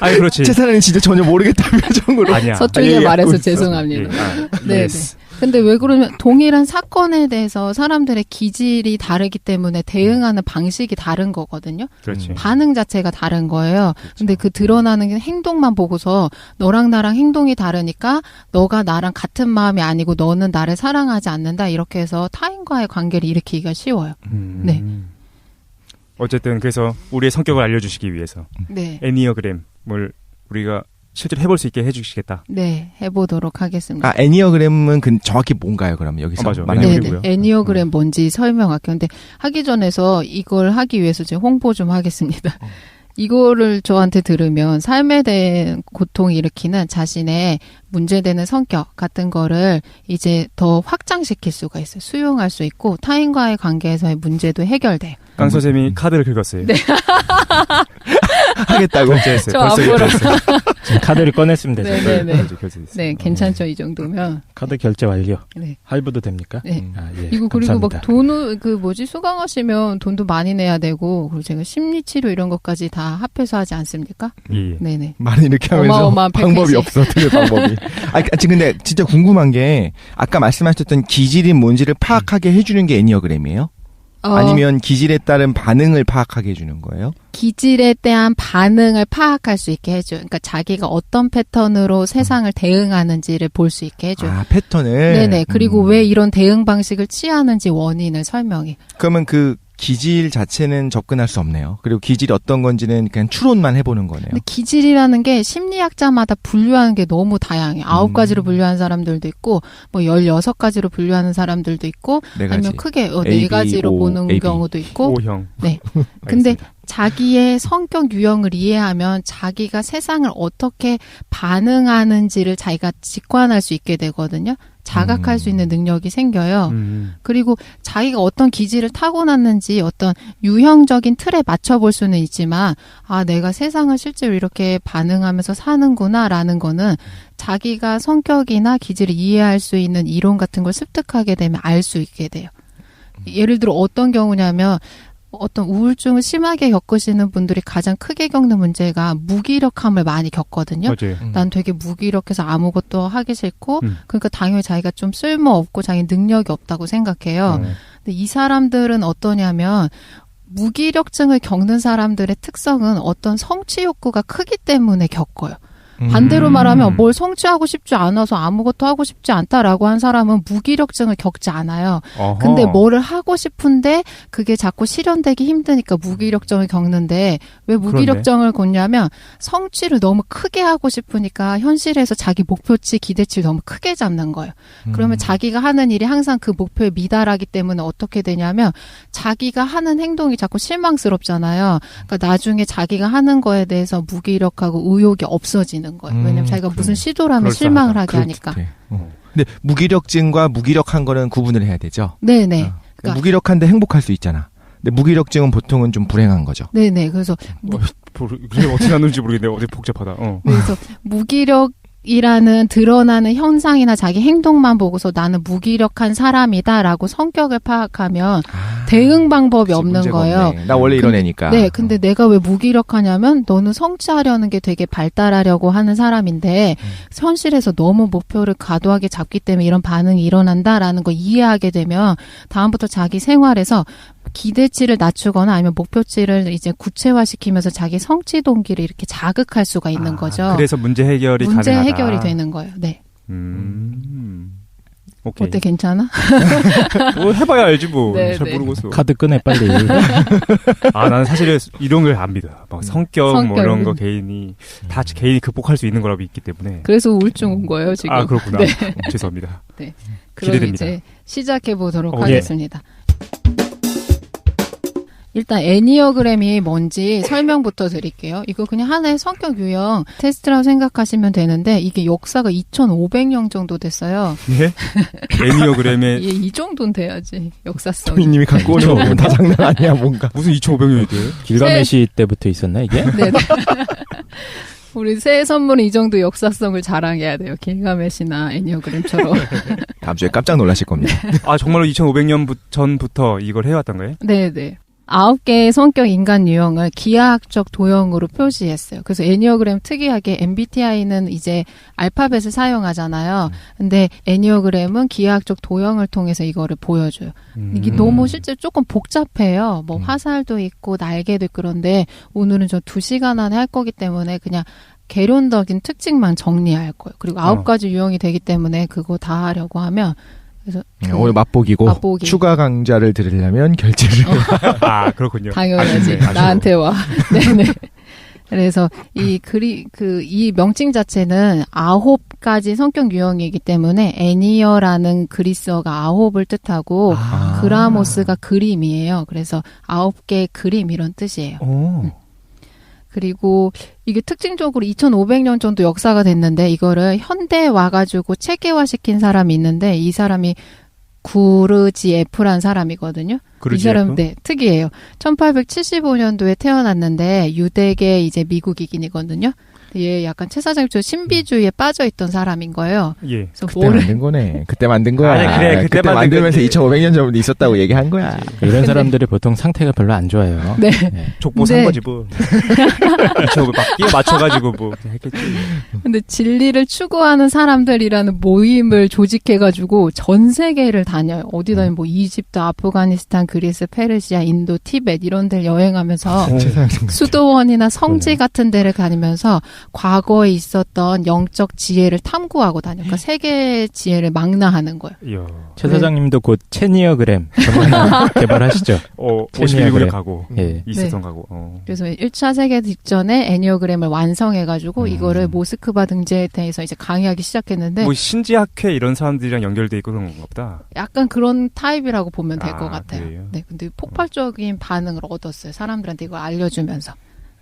아니, 그렇지. 제 사랑은 진짜 전혀 모르겠다는 표정으로. 아니야. 서툴게 말해서 죄송합니다. 네, yes. 네. 근데 왜 그러면 동일한 사건에 대해서 사람들의 기질이 다르기 때문에 대응하는 방식이 다른 거거든요. 그렇지. 반응 자체가 다른 거예요. 근데 그 드러나는 행동만 보고서 너랑 나랑 행동이 다르니까 너가 나랑 같은 마음이 아니고 너는 나를 사랑하지 않는다. 이렇게 해서 타인과의 관계를 일으키기가 쉬워요. 네. 어쨌든 그래서 우리의 성격을 알려주시기 위해서 네. 애니어그램을 우리가 실제로 해볼 수 있게 해주시겠다. 네, 해보도록 하겠습니다. 아, 애니어그램은 정확히 뭔가요, 그러면 여기서? 맞아. 말하는 애니어그램. 네네. 애니어그램 뭔지 설명할게요. 근데 하기 전에서 이걸 하기 위해서 제가 홍보 좀 하겠습니다. 이거를 저한테 들으면 삶에 대한 고통을 일으키는 자신의 문제되는 성격 같은 거를 이제 더 확장시킬 수가 있어요. 수용할 수 있고 타인과의 관계에서의 문제도 해결돼요. 깡 선생님이 카드를 긁었어요. 네. 하겠다고? 결제했어요. 저 벌써 앞으로. 결제했어요. 지금 카드를 꺼냈습니다. 네네네. 결제했어요. 네, 괜찮죠. 이 정도면. 카드 결제 완료. 네. 할부도 됩니까? 네. 아, 예. 이거 그리고 감사합니다. 막 돈을 수강하시면 돈도 많이 내야 되고 그리고 제가 심리치료 이런 것까지 다 합해서 하지 않습니까? 예. 네네. 말은 이렇게 하면서 어마어마한 방법이 패키지. 없어. 틀릴 방법이. 지금 근데 진짜 궁금한 게 아까 말씀하셨던 기질이 뭔지를 파악하게 해주는 게 애니어그램이에요? 아니면 기질에 따른 반응을 파악하게 해주는 거예요? 기질에 대한 반응을 파악할 수 있게 해줘요. 그러니까 자기가 어떤 패턴으로 세상을 대응하는지를 볼 수 있게 해줘요. 아, 패턴을? 네네. 그리고 왜 이런 대응 방식을 취하는지 원인을 설명해. 그러면 그 기질 자체는 접근할 수 없네요. 그리고 기질이 어떤 건지는 그냥 추론만 해보는 거네요. 근데 기질이라는 게 심리학자마다 분류하는 게 너무 다양해. 9가지로 분류하는 사람들도 있고, 뭐 16가지로 분류하는 사람들도 있고, 네 가지. 아니면 크게 A, B, 4가지로 O, 보는 A, B. 경우도 있고. O형. 네. 근데 자기의 성격 유형을 이해하면 자기가 세상을 어떻게 반응하는지를 자기가 직관할 수 있게 되거든요. 자각할 수 있는 능력이 생겨요. 그리고 자기가 어떤 기질을 타고났는지 어떤 유형적인 틀에 맞춰볼 수는 있지만 아 내가 세상을 실제로 이렇게 반응하면서 사는구나라는 거는 자기가 성격이나 기질을 이해할 수 있는 이론 같은 걸 습득하게 되면 알 수 있게 돼요. 예를 들어 어떤 경우냐면 어떤 우울증을 심하게 겪으시는 분들이 가장 크게 겪는 문제가 무기력함을 많이 겪거든요. 맞아요. 난 되게 무기력해서 아무것도 하기 싫고 그러니까 당연히 자기가 좀 쓸모없고 자기 능력이 없다고 생각해요. 근데 이 사람들은 어떠냐면 무기력증을 겪는 사람들의 특성은 어떤 성취 욕구가 크기 때문에 겪어요. 반대로 말하면 뭘 성취하고 싶지 않아서 아무것도 하고 싶지 않다라고 한 사람은 무기력증을 겪지 않아요. 어허. 근데 뭐를 하고 싶은데 그게 자꾸 실현되기 힘드니까 무기력증을 겪는데 왜 무기력증을 겪냐면 성취를 너무 크게 하고 싶으니까 현실에서 자기 목표치 기대치를 너무 크게 잡는 거예요. 그러면 자기가 하는 일이 항상 그 목표에 미달하기 때문에 어떻게 되냐면 자기가 하는 행동이 자꾸 실망스럽잖아요. 그러니까 나중에 자기가 하는 거에 대해서 무기력하고 의욕이 없어지는 거예요. 왜냐면 자기가 무슨 시도를 하면 실망을 하게 하니까. 근데 무기력증과 무기력한 거는 구분을 해야 되죠? 네네. 그러니까 무기력한데 행복할 수 있잖아. 근데 무기력증은 보통은 좀 불행한 거죠. 네네. 그래서 그게 어떻게 나누는지 모르겠네요. 어디 복잡하다. 그래서 무기력이라는 드러나는 현상이나 자기 행동만 보고서 나는 무기력한 사람이다라고 성격을 파악하면 대응 방법이 없는 거예요. 없네. 나 원래 이런 애니까. 네, 근데 내가 왜 무기력하냐면 너는 성취하려는 게 되게 발달하려고 하는 사람인데 현실에서 너무 목표를 과도하게 잡기 때문에 이런 반응이 일어난다라는 걸 이해하게 되면 다음부터 자기 생활에서 기대치를 낮추거나 아니면 목표치를 이제 구체화시키면서 자기 성취 동기를 이렇게 자극할 수가 있는 거죠. 그래서 문제 해결이 문제 가능하다. 해결이 되는 거예요. 네. 오케이. 어때 괜찮아? 뭐 해봐야 알지 뭐. 네, 잘 네. 모르겠어. 카드 꺼내 빨리. 나는 사실 이런 걸 안 믿어. 막 성격 뭐 이런 거 개인이 극복할 수 있는 거라고 믿기 때문에. 그래서 우울증 온 거예요 지금. 아 그렇구나. 네. 죄송합니다. 네. 그럼 기대됩니다. 이제 시작해 보도록 예. 하겠습니다. 일단 애니어그램이 뭔지 설명부터 드릴게요. 이거 그냥 하나의 성격 유형 테스트라고 생각하시면 되는데 이게 역사가 2,500년 정도 됐어요. 네? 애니어그램의 이 정도는 돼야지 역사성. 토미님이 갖고 오는 거 보면 다 장난 아니야 뭔가. 무슨 2,500년이 돼요? 길가메시 때부터 있었나 이게? 네네. 우리 새해 선물은 이 정도 역사성을 자랑해야 돼요. 길가메시나 애니어그램처럼. 다음 주에 깜짝 놀라실 겁니다. 정말로 2,500년 전부터 이걸 해왔던 거예요? 네네. 9개의 성격 인간 유형을 기하학적 도형으로 표시했어요. 그래서 애니어그램 특이하게 MBTI는 이제 알파벳을 사용하잖아요. 근데 애니어그램은 기하학적 도형을 통해서 이거를 보여줘요. 이게 너무 실제 조금 복잡해요. 뭐 화살도 있고 날개도 있고 그런데 오늘은 저 2시간 안에 할 거기 때문에 그냥 개론적인 특징만 정리할 거예요. 그리고 9가지 유형이 되기 때문에 그거 다 하려고 하면 그래서 오늘 맛보기고 맛보기. 추가 강좌를 들으려면 결제를. 아, 그렇군요. 당연하지. 아쉽네. 나한테 와. 네네. 그래서 이 명칭 자체는 9가지 성격 유형이기 때문에 애니어라는 그리스어가 9을 뜻하고 그라모스가 그림이에요. 그래서 9개의 그림 이런 뜻이에요. 그리고 이게 특징적으로 2500년 정도 역사가 됐는데 이거를 현대에 와가지고 체계화시킨 사람이 있는데 이 사람이 구르지에프란 사람이거든요. 이 사람 네 특이해요. 1875년도에 태어났는데 유대계 이제 미국이긴이거든요. 얘 약간 최 사장님처럼 신비주의에 빠져있던 사람인 거예요. 예. 그래서 그때 만든 거네. 그때 만든 거야. 아니, 그래, 그때 만든 만들면서 거지. 2500년 전부터 있었다고 얘기한 거야. 이런 사람들이 보통 상태가 별로 안 좋아요. 네. 족보 산 거지 뭐. 저거 막 끼워 맞춰가지고 뭐 했겠지. 근데 진리를 추구하는 사람들이라는 모임을 조직해가지고 전 세계를 다녀요. 어디 다니면 뭐 이집트, 아프가니스탄, 그리스, 페르시아, 인도, 티벳 이런 데를 여행하면서 수도원이나 성지 같은 데를 다니면서 과거에 있었던 영적 지혜를 탐구하고 다녀요. 그러니까 세계 지혜를 망라하는 거예요. 이야. 최 사장님도 곧 체니어그램 하나 개발하시죠. 51구역 가고 예. 이세선 가고. 그래서 1차 세계 직전에 애니어그램을 완성해가지고 이거를 모스크바 등재에 대해서 이제 강의하기 시작했는데 뭐 신지학회 이런 사람들이랑 연결돼 있고 그런 건가 보다. 약간 그런 타입이라고 보면 될 것 같아요. 그래요? 네, 근데 폭발적인 반응을 얻었어요. 사람들한테 이걸 알려주면서.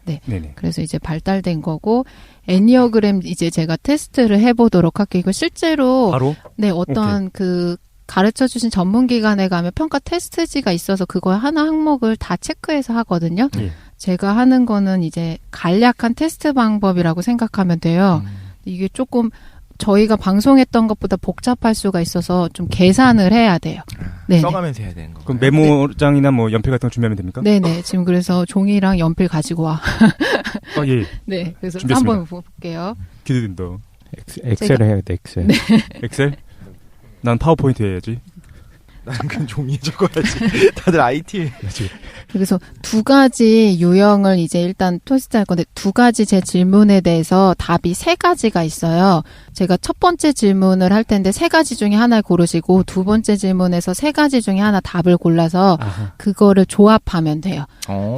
네. 네네. 그래서 이제 발달된 거고 애니어그램 이제 제가 테스트를 해보도록 할게요. 이거 실제로 바로? 네 어떤 그 가르쳐 주신 전문기관에 가면 평가 테스트지가 있어서 그거 하나 항목을 다 체크해서 하거든요. 예. 제가 하는 거는 이제 간략한 테스트 방법이라고 생각하면 돼요. 이게 조금 저희가 방송했던 것보다 복잡할 수가 있어서 좀 계산을 해야 돼요. 네. 써가면서 해야 되는 거. 그럼 메모장이나 뭐 연필 같은 거 준비하면 됩니까? 네네. 지금 그래서 종이랑 연필 가지고 와. 예. 네. 그래서 준비했습니다. 한번 볼게요. 기대된다. 엑셀 해야 돼, 엑셀. 엑셀? 난 파워포인트 해야지. 나는 그냥 종이에 적어야지. 다들 IT. 그래서 2가지 유형을 이제 일단 테스트 할 건데 2가지 제 질문에 대해서 답이 3가지가 있어요. 제가 첫 번째 질문을 할 텐데 3가지 중에 하나를 고르시고 두 번째 질문에서 3가지 중에 하나 답을 골라서 그거를 조합하면 돼요.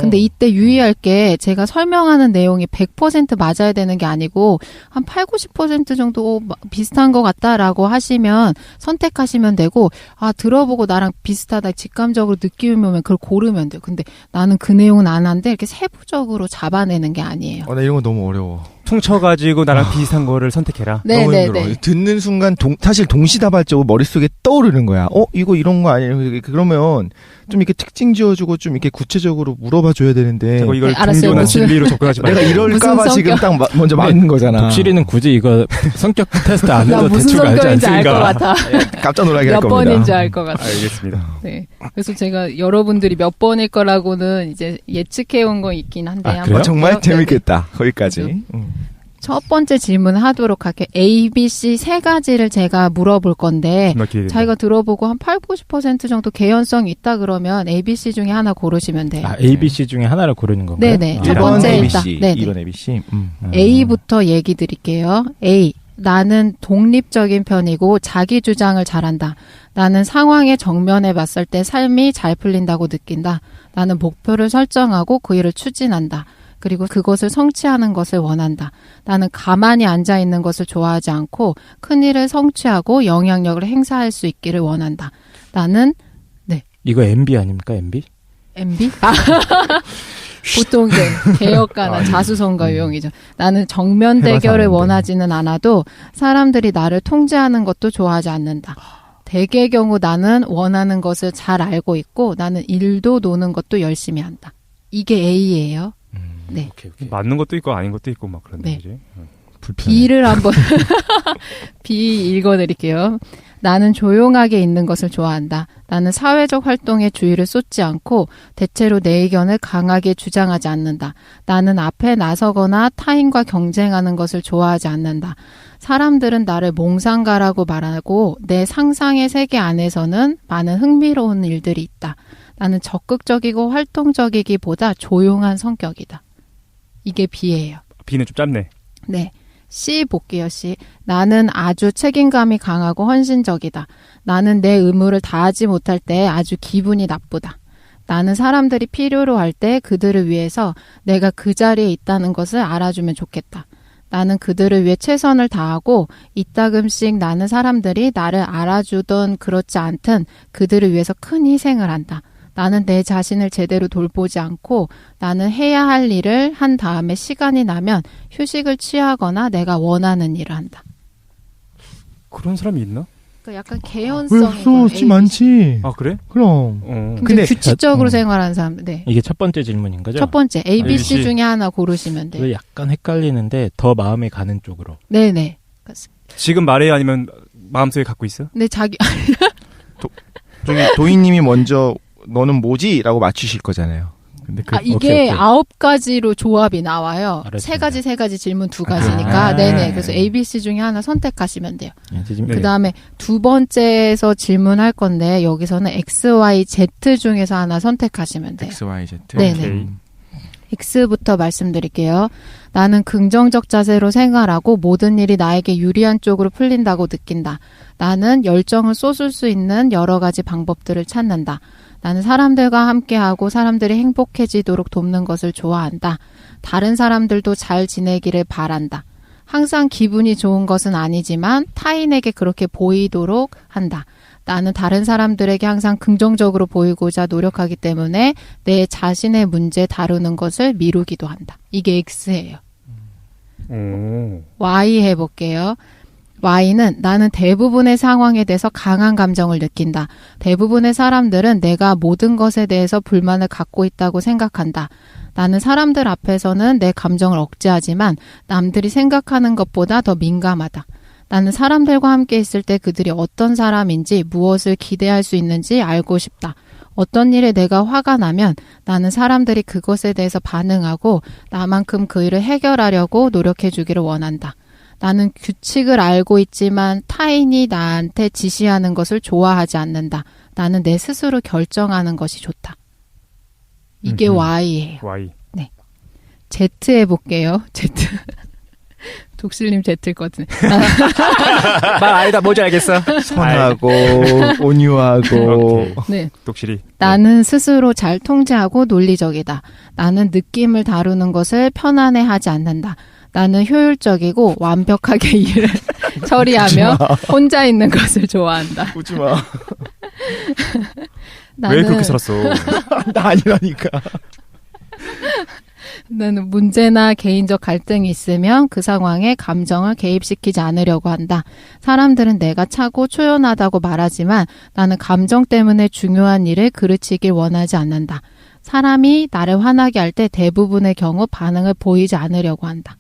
근데 이때 유의할 게 제가 설명하는 내용이 100% 맞아야 되는 게 아니고 한 80-90% 정도 비슷한 것 같다라고 하시면 선택하시면 되고 들어보고 나랑 비슷하다 직감적으로 느낌이 오면 그걸 고르면 돼요. 근데 나는 그 내용은 안 한데 이렇게 세부적으로 잡아내는 게 아니에요. 나 이런 거 너무 어려워. 퉁쳐가지고 나랑 비슷한 거를 선택해라. 너무 힘들어. 네네네. 듣는 순간 사실 동시다발적으로 머릿속에 떠오르는 거야. 이거 이런 거 아니에요? 그러면 좀 이렇게 특징 지어주고 좀 이렇게 구체적으로 물어봐 줘야 되는데. 자꾸 이걸 알았어요. 중도나 무슨- 진리로 접근하지 말고. 내가 이럴까봐 지금 딱 먼저 맞는 거잖아. 독실이는 굳이 이거 성격 테스트 안 나 해도 무슨 대충 알지 성격인지 알 것 않습니까? 같아. 깜짝 놀라게 몇 할 겁니다. 번인지 알 것 같아. 알겠습니다. 네. 그래서 제가 여러분들이 몇 번일 거라고는 이제 예측해온 거 있긴 한데 한번 그래요? 정말 볼게요. 재밌겠다. 거기까지. 첫 번째 질문 하도록 할게요. A, B, C 3가지를 제가 물어볼 건데 정말 기대된다. 자기가 들어보고 한 80-90% 정도 개연성이 있다 그러면 A, B, C 중에 하나 고르시면 돼요. A, B, C 중에 하나를 고르는 건가요? 네네. 아, 첫 1번 번째 ABC, 일단. 네네. 2번 ABC. A부터 얘기 드릴게요. A. 나는 독립적인 편이고 자기 주장을 잘한다. 나는 상황에 정면해 봤을 때 삶이 잘 풀린다고 느낀다. 나는 목표를 설정하고 그 일을 추진한다. 그리고 그것을 성취하는 것을 원한다. 나는 가만히 앉아 있는 것을 좋아하지 않고 큰 일을 성취하고 영향력을 행사할 수 있기를 원한다. 나는 이거 MB 아닙니까, MB? MB? 보통 개혁가나 자수성가 유형이죠. 나는 정면 해봐서 대결을 아는데. 원하지는 않아도 사람들이 나를 통제하는 것도 좋아하지 않는다. 대개의 경우 나는 원하는 것을 잘 알고 있고 나는 일도 노는 것도 열심히 한다. 이게 A예요. 네. 오케이. 맞는 것도 있고 아닌 것도 있고 막 그런 네. 거지. B를 한번 B 읽어드릴게요. 나는 조용하게 있는 것을 좋아한다. 나는 사회적 활동에 주의를 쏟지 않고 대체로 내 의견을 강하게 주장하지 않는다. 나는 앞에 나서거나 타인과 경쟁하는 것을 좋아하지 않는다. 사람들은 나를 몽상가라고 말하고 내 상상의 세계 안에서는 많은 흥미로운 일들이 있다. 나는 적극적이고 활동적이기보다 조용한 성격이다. 이게 B예요. B는 좀 짧네. 네. C 볼게요. C. 나는 아주 책임감이 강하고 헌신적이다. 나는 내 의무를 다하지 못할 때 아주 기분이 나쁘다. 나는 사람들이 필요로 할 때 그들을 위해서 내가 그 자리에 있다는 것을 알아주면 좋겠다. 나는 그들을 위해 최선을 다하고 이따금씩 나는 사람들이 나를 알아주던 그렇지 않든 그들을 위해서 큰 희생을 한다. 나는 내 자신을 제대로 돌보지 않고 나는 해야 할 일을 한 다음에 시간이 나면 휴식을 취하거나 내가 원하는 일을 한다. 그런 사람이 있나? 그러니까 약간 왜 개연성이 없어? 씨 많지. 아 그래? 그럼. 근데 규칙적으로 생활하는 사람. 네. 이게 첫 번째 질문인 거죠? 첫 번째 A, B, C ABC. 중에 하나 고르시면 돼요. 왜 약간 헷갈리는데 더 마음에 가는 쪽으로. 네네. 지금 말해요? 아니면 마음속에 갖고 있어? 근데 자기 저기 도희님이 먼저 너는 뭐지? 라고 맞추실 거잖아요. 근데 이게 오케이. 9가지로 조합이 나와요. 알았습니다. 세 가지 질문 2가지니까. 네네. 그래서 A, B, C 중에 하나 선택하시면 돼요. 예, 지금 네. 그 다음에 두 번째에서 질문할 건데 여기서는 X, Y, Z 중에서 하나 선택하시면 돼요. X, Y, Z. 네네. 오케이. X부터 말씀드릴게요. 나는 긍정적 자세로 생활하고 모든 일이 나에게 유리한 쪽으로 풀린다고 느낀다. 나는 열정을 쏟을 수 있는 여러 가지 방법들을 찾는다. 나는 사람들과 함께하고 사람들이 행복해지도록 돕는 것을 좋아한다. 다른 사람들도 잘 지내기를 바란다. 항상 기분이 좋은 것은 아니지만 타인에게 그렇게 보이도록 한다. 나는 다른 사람들에게 항상 긍정적으로 보이고자 노력하기 때문에 내 자신의 문제 다루는 것을 미루기도 한다. 이게 X예요. 오. Y 해볼게요. Y는 나는 대부분의 상황에 대해서 강한 감정을 느낀다. 대부분의 사람들은 내가 모든 것에 대해서 불만을 갖고 있다고 생각한다. 나는 사람들 앞에서는 내 감정을 억제하지만 남들이 생각하는 것보다 더 민감하다. 나는 사람들과 함께 있을 때 그들이 어떤 사람인지 무엇을 기대할 수 있는지 알고 싶다. 어떤 일에 내가 화가 나면 나는 사람들이 그것에 대해서 반응하고 나만큼 그 일을 해결하려고 노력해 주기를 원한다. 나는 규칙을 알고 있지만 타인이 나한테 지시하는 것을 좋아하지 않는다. 나는 내 스스로 결정하는 것이 좋다. 이게 Y예요. Y. Z 해볼게요. Z. 독실님 Z일 것 같은데. 말 아니다. 뭔지 알겠어. 선하고 온유하고. 오케이. 네. 독실이. 나는 스스로 잘 통제하고 논리적이다. 나는 느낌을 다루는 것을 편안해하지 않는다. 나는 효율적이고 완벽하게 일을 처리하며 혼자 있는 것을 좋아한다. 웃지 마. 왜 그렇게 살았어? 나 아니라니까. 나는 문제나 개인적 갈등이 있으면 그 상황에 감정을 개입시키지 않으려고 한다. 사람들은 내가 차고 초연하다고 말하지만 나는 감정 때문에 중요한 일을 그르치길 원하지 않는다. 사람이 나를 화나게 할 때 대부분의 경우 반응을 보이지 않으려고 한다.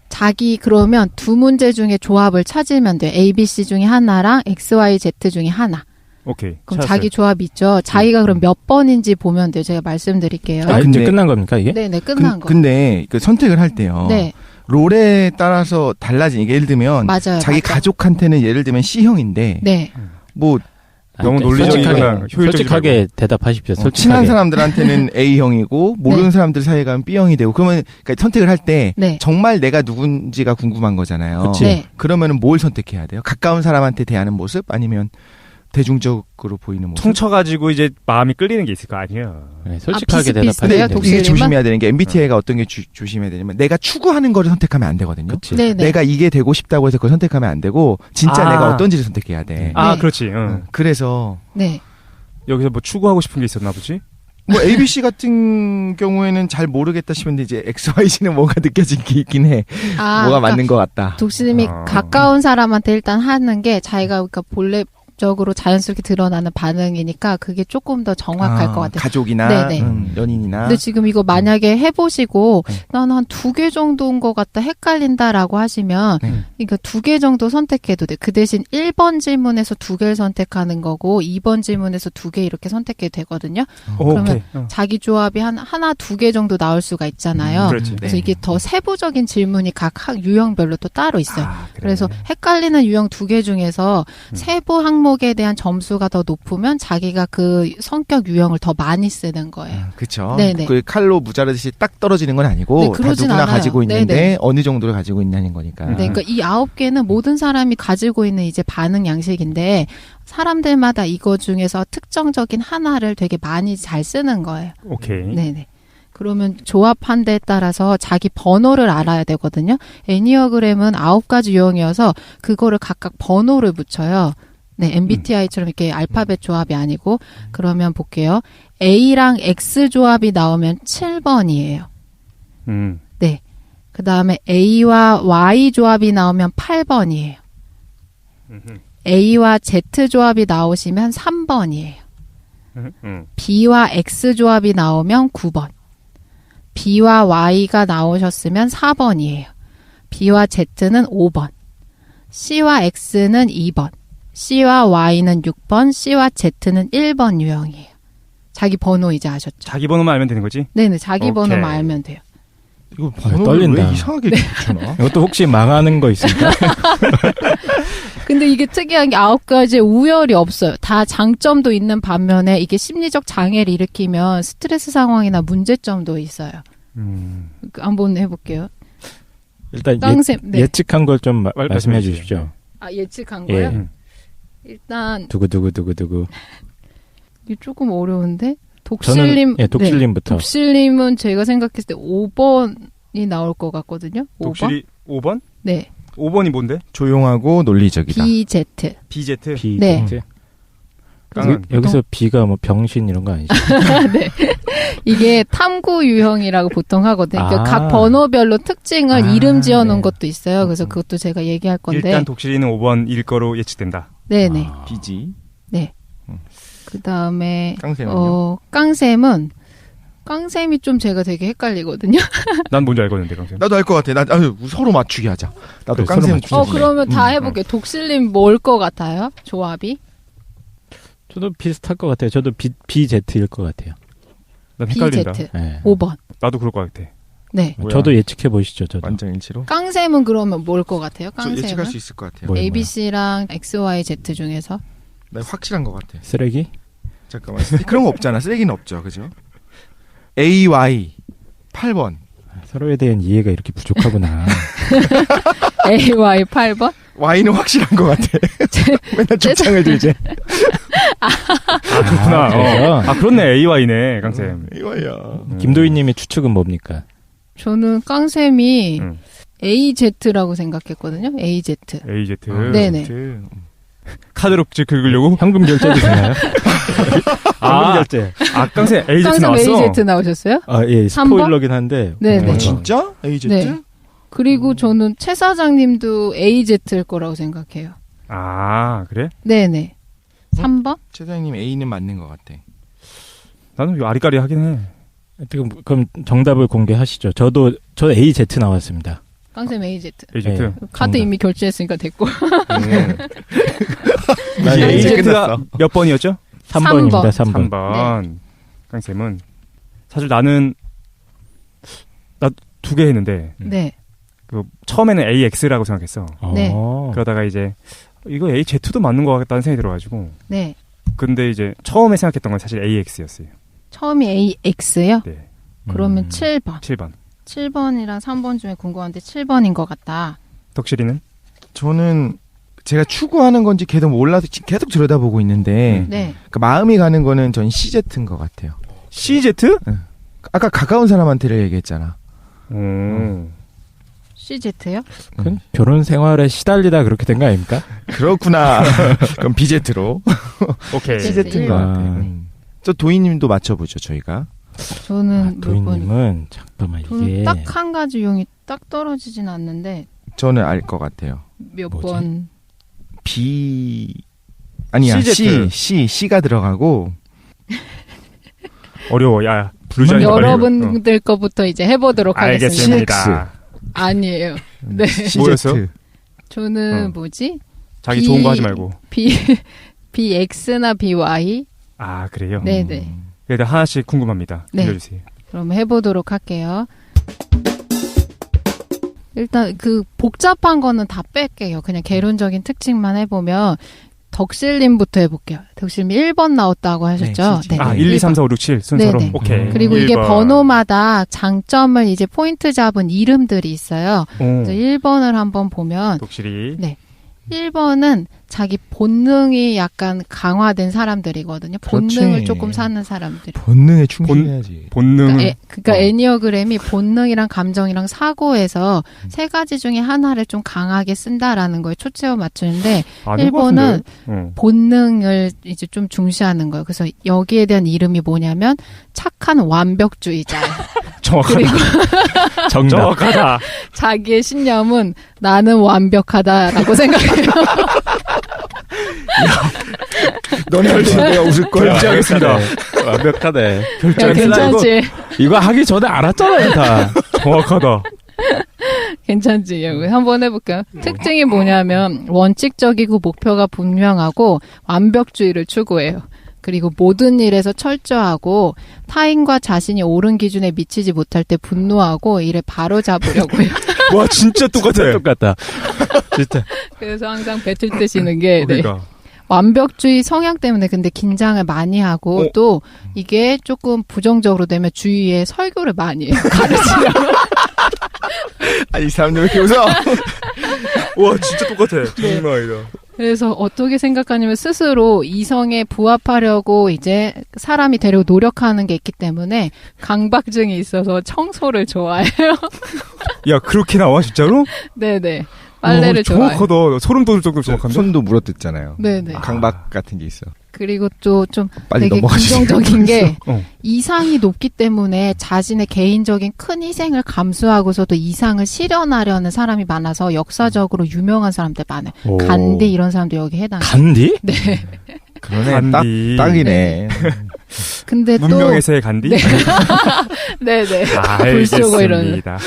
자기 그러면 두 문제 중에 조합을 찾으면 돼요. A, B, C 중에 하나랑 X, Y, Z 중에 하나. 오케이. 그럼 찾았어요. 자기 조합 있죠. 자기가 그럼 몇 번인지 보면 돼요. 제가 말씀드릴게요. 아, 근데- 이제 끝난 겁니까 이게? 네네 끝난 거. 근데 그 선택을 할 때요. 네 롤에 따라서 달라지니까 예를 들면 맞아요. 자기 맞아요. 가족한테는 예를 들면 C형인데 네. 뭐 너무 그러니까 논리적이거나 솔직하게, 효율적이지 솔직하게 대답하십시오. 솔직하게. 친한 사람들한테는 A형이고 모르는 네. 사람들 사이에 가면 B형이 되고 그러면 그러니까 선택을 할 때 네. 정말 내가 누군지가 궁금한 거잖아요. 그치. 네. 그러면은 뭘 선택해야 돼요? 가까운 사람한테 대하는 모습 아니면 대중적으로 보이는 모습? 퉁쳐가지고 이제 마음이 끌리는 게 있을 거 아니에요. 네, 솔직하게 비슷비슷해요? 대답하셔야 근데 돼요. 독실님은? 이게 조심해야 되는 게 MBTI가 어떤 게 조심해야 되냐면 내가 추구하는 거를 선택하면 안 되거든요. 그치. 네네. 내가 이게 되고 싶다고 해서 그걸 선택하면 안 되고 진짜 아. 내가 어떤지를 선택해야 돼. 아, 네. 그렇지. 응. 응. 그래서 네. 여기서 뭐 추구하고 싶은 게 있었나 보지? 뭐 ABC 같은 경우에는 잘 모르겠다 싶은데 이제 XYZ는 뭔가 느껴진 게 있긴 해. 아, 뭐가 그러니까 맞는 것 같다. 독신님이 아. 가까운 사람한테 일단 하는 게 자기가 그러니까 본래적으로 자연스럽게 드러나는 반응이니까 그게 조금 더 정확할 것 같아요. 가족이나 네네. 연인이나. 근데 지금 이거 만약에 해보시고 네. 난 한 2개 정도인 것 같다 헷갈린다라고 하시면 네. 그러니까 2개 정도 선택해도 돼. 그 대신 1번 질문에서 2개를 선택하는 거고 2번 질문에서 2개 이렇게 선택해도 되거든요. 그러면 오케이. 자기 조합이 하나 2개 정도 나올 수가 있잖아요. 그렇지. 그래서 네. 이게 더 세부적인 질문이 각 유형별로 또 따로 있어요. 아, 그래. 그래서 헷갈리는 유형 2개 중에서 세부 항목 과목에 대한 점수가 더 높으면 자기가 그 성격 유형을 더 많이 쓰는 거예요. 그렇죠. 네네. 그 칼로 무자르듯이 딱 떨어지는 건 아니고 네, 다 그러진 누구나 않아요. 가지고 있는데 네네. 어느 정도를 가지고 있냐는 거니까. 네, 그러니까 이 9개는 모든 사람이 가지고 있는 이제 반응 양식인데 사람들마다 이거 중에서 특정적인 하나를 되게 많이 잘 쓰는 거예요. 오케이. 네네. 그러면 조합한 데에 따라서 자기 번호를 알아야 되거든요. 애니어그램은 9가지 유형이어서 그거를 각각 번호를 붙여요. 네, MBTI처럼 이렇게 알파벳 조합이 아니고. 그러면 볼게요. A랑 X 조합이 나오면 7번이에요. 네. 그 다음에 A와 Y 조합이 나오면 8번이에요. A와 Z 조합이 나오시면 3번이에요. B와 X 조합이 나오면 9번. B와 Y가 나오셨으면 4번이에요. B와 Z는 5번. C와 X는 2번. C와 Y는 6번. C와 Z는 1번 유형이에요. 자기 번호 이제 아셨죠? 자기 번호만 알면 되는 거지? 네네, 자기 오케이. 번호만 알면 돼요. 이거 번호를 떨린다. 왜 이상하게 붙여놔? 이것도 혹시 망하는 거 있습니까? 근데 이게 특이한 게 9가지에 우열이 없어요. 다 장점도 있는 반면에 이게 심리적 장애를 일으키면 스트레스 상황이나 문제점도 있어요. 한번 해볼게요. 일단 깡쌤, 네. 예측한 걸 좀 말씀해 말씀해 주십시오. 아, 예측한 거요? 예. 일단 두구두구두구두구. 이게 조금 어려운데 독실님, 저는 독실님부터. 독실님은 제가 생각했을 때 5번이 나올 것 같거든요. 5번? 독실이 5번? 네. 5번이 뭔데? 조용하고 논리적이다. BZ. BZ. B. 네. Z. 깡은 여기서 B가 뭐 병신 이런 거 아니죠? 네. 이게 탐구 유형이라고 보통 하거든요. 그러니까 아. 각 번호별로 특징을 아, 이름 지어놓은 네. 것도 있어요. 그래서 그것도 제가 얘기할 건데. 일단 독실이는 5번일 거로 예측된다. 네네. 아. 비지. 네. 그 다음에 깡쌤은요? 깡쌤이 좀 제가 되게 헷갈리거든요. 난 뭔지 알거든요, 강쌤. 나도 알 것 같아. 서로 맞추기 하자. 나도 그래, 깡쌤 서로 맞추기. 맞추기. 그러면 다 해볼게요. 독실님 뭘 것 같아요? 조합이? 저도 비슷할 것 같아요. 저도 BZ일 것 같아요. 난 헷갈린다. BZ. 네. 5번. 나도 그럴 것 같아. 네. 뭐야? 저도 예측해 보시죠. 저도. 완전 일치로. 깡쌤은 그러면 뭘 것 같아요? 저 깡쌤은? 예측할 수 있을 것 같아요. 뭐야? A, B, C랑 X, Y, Z 중에서? 나 확실한 것 같아. 쓰레기? 잠깐만. 그런 거 없잖아. 쓰레기는 없죠. 그죠? A, Y 8번. 서로에 대한 이해가 이렇게 부족하구나. A, Y 8번? Y는 확실한 것 같아. 맨날 주장을 들지. 그렇구나. 그래서? 그렇네. AY네, 강쌤. 이거야. 김도희님의 추측은 뭡니까? 저는 깡쌤이 응. AZ라고 생각했거든요. AZ. AZ. 네네. 카드로 긁으려고? 현금 결제도 되나요? 현금 결제. 깡쌤 AZ 깡쌤 나왔어? AZ 나오셨어요? 아, 예, 3번? 스포일러긴 한데. 네네. 아, 진짜? AZ? 네. 그리고 저는 최 사장님도 AZ일 거라고 생각해요. 그래? 네네. 3번? 최장님 A는 맞는 것 같아. 나는 아리까리 하긴 해. 그럼 정답을 공개하시죠. 저 AZ 나왔습니다. 깡쌤 AZ. AZ. 네. 카드 정답. 이미 결제했으니까 됐고. 난 이제 AZ AZ가 끝났어. 몇 번이었죠? 3번입니다. 3번. 3번. 깡쌤은 사실 나는 나 2개 했는데 네. 그 처음에는 AX라고 생각했어. 네. 그러다가 이제 이거 AZ도 맞는 것 같다는 생각이 들어가지고 네. 근데 이제 처음에 생각했던 건 사실 AX였어요. 처음이 AX요? 네. 그러면 7번. 7번. 7번이랑 3번 중에 궁금한데 7번인 것 같다. 덕실이는? 저는 제가 추구하는 건지 계속 몰라서 계속 들여다보고 있는데 네. 그 마음이 가는 거는 전 CZ인 것 같아요. CZ? 아까 가까운 사람한테를 얘기했잖아. CZ요? 그건 결혼 생활에 시달리다 그렇게 된 거 아닙니까? 그렇구나. 그럼 BZ로 오케이. CZ인 것 아. 같아. 저 도희님도 맞춰보죠 저희가. 저는 몇 번? 도희님은 잠깐만 저는 이게 딱 한 가지 유형이 딱 떨어지진 않는데 저는 알 것 같아요. 몇 뭐지? 번? B 아니야 CZ. C가 들어가고 어려워. 야, 부르자니 여러분들 거부터 이제 해보도록 하겠습니다. 알겠습니다. 아니에요. 네. 뭐였어? 저는 뭐지? 자기 좋은 거 하지 말고. BX나 BY? 그래요? 네네. 일단 하나씩 궁금합니다. 네. 들려주세요. 그럼 해보도록 할게요. 일단 그 복잡한 거는 다 뺄게요. 그냥 개론적인 특징만 해보면 덕실님부터 해볼게요. 덕실님 1번 나왔다고 하셨죠? 네, 1, 2, 3, 4, 5, 6, 7 순서로? 네네. 오케이. 그리고 이게 1번. 번호마다 장점을 이제 포인트 잡은 이름들이 있어요. 그래서 1번을 한번 보면 독실이. 네. 1번은 자기 본능이 약간 강화된 사람들이거든요. 본능을 그렇지. 조금 사는 사람들. 본능에 충실해야지. 본능. 그러니까 애니어그램이 본능이랑 감정이랑 사고에서 세 가지 중에 하나를 좀 강하게 쓴다라는 거에 초점을 맞추는데 아닌 것 1번은 같은데? 본능을 이제 좀 중시하는 거예요. 그래서 여기에 대한 이름이 뭐냐면 착한 완벽주의자예요. 정확하다. 정답. 정확하다. 자기의 신념은 나는 완벽하다라고 생각해요. 너네 내가 웃을 거야. 결제하겠습니다. 완벽하네. 야, 괜찮지? 이거 하기 전에 알았잖아요, 다. 정확하다. 괜찮지? 여기 한번 해볼까요? 특징이 뭐냐면 원칙적이고 목표가 분명하고 완벽주의를 추구해요. 그리고 모든 일에서 철저하고 타인과 자신이 옳은 기준에 미치지 못할 때 분노하고 이를 바로잡으려고 해요. 와, 진짜 똑같아. 똑같다. 진짜. 그래서 항상 배틀 때 지는 게 네. 그러니까. 완벽주의 성향 때문에 근데 긴장을 많이 하고 또 이게 조금 부정적으로 되면 주위에 설교를 많이 해요. 가르치려고. 아니, 이 사람들 왜 이렇게 웃어? 와, 진짜 똑같아. 장난 아니다. 그래서 어떻게 생각하냐면 스스로 이성에 부합하려고 이제 사람이 되려고 노력하는 게 있기 때문에 강박증이 있어서 청소를 좋아해요. 야, 그렇게 나와, 진짜로? 네네. 빨래를 좋아해요. 정확하다. 소름 돋을 정도로 정확한데? 손도 물어뜯잖아요. 네네. 강박 같은 게 있어. 그리고 또 좀 빨리 되게 넘어가시죠. 긍정적인 게 어. 이상이 높기 때문에 자신의 개인적인 큰 희생을 감수하고서도 이상을 실현하려는 사람이 많아서 역사적으로 유명한 사람들 많아요. 오. 간디 이런 사람도 여기 해당해요. 간디? 네. 그러네. 간디. 딱이네. 근데 또 문명에서의 간디? 네네. 불 쏘고 이러는. 알겠습니다.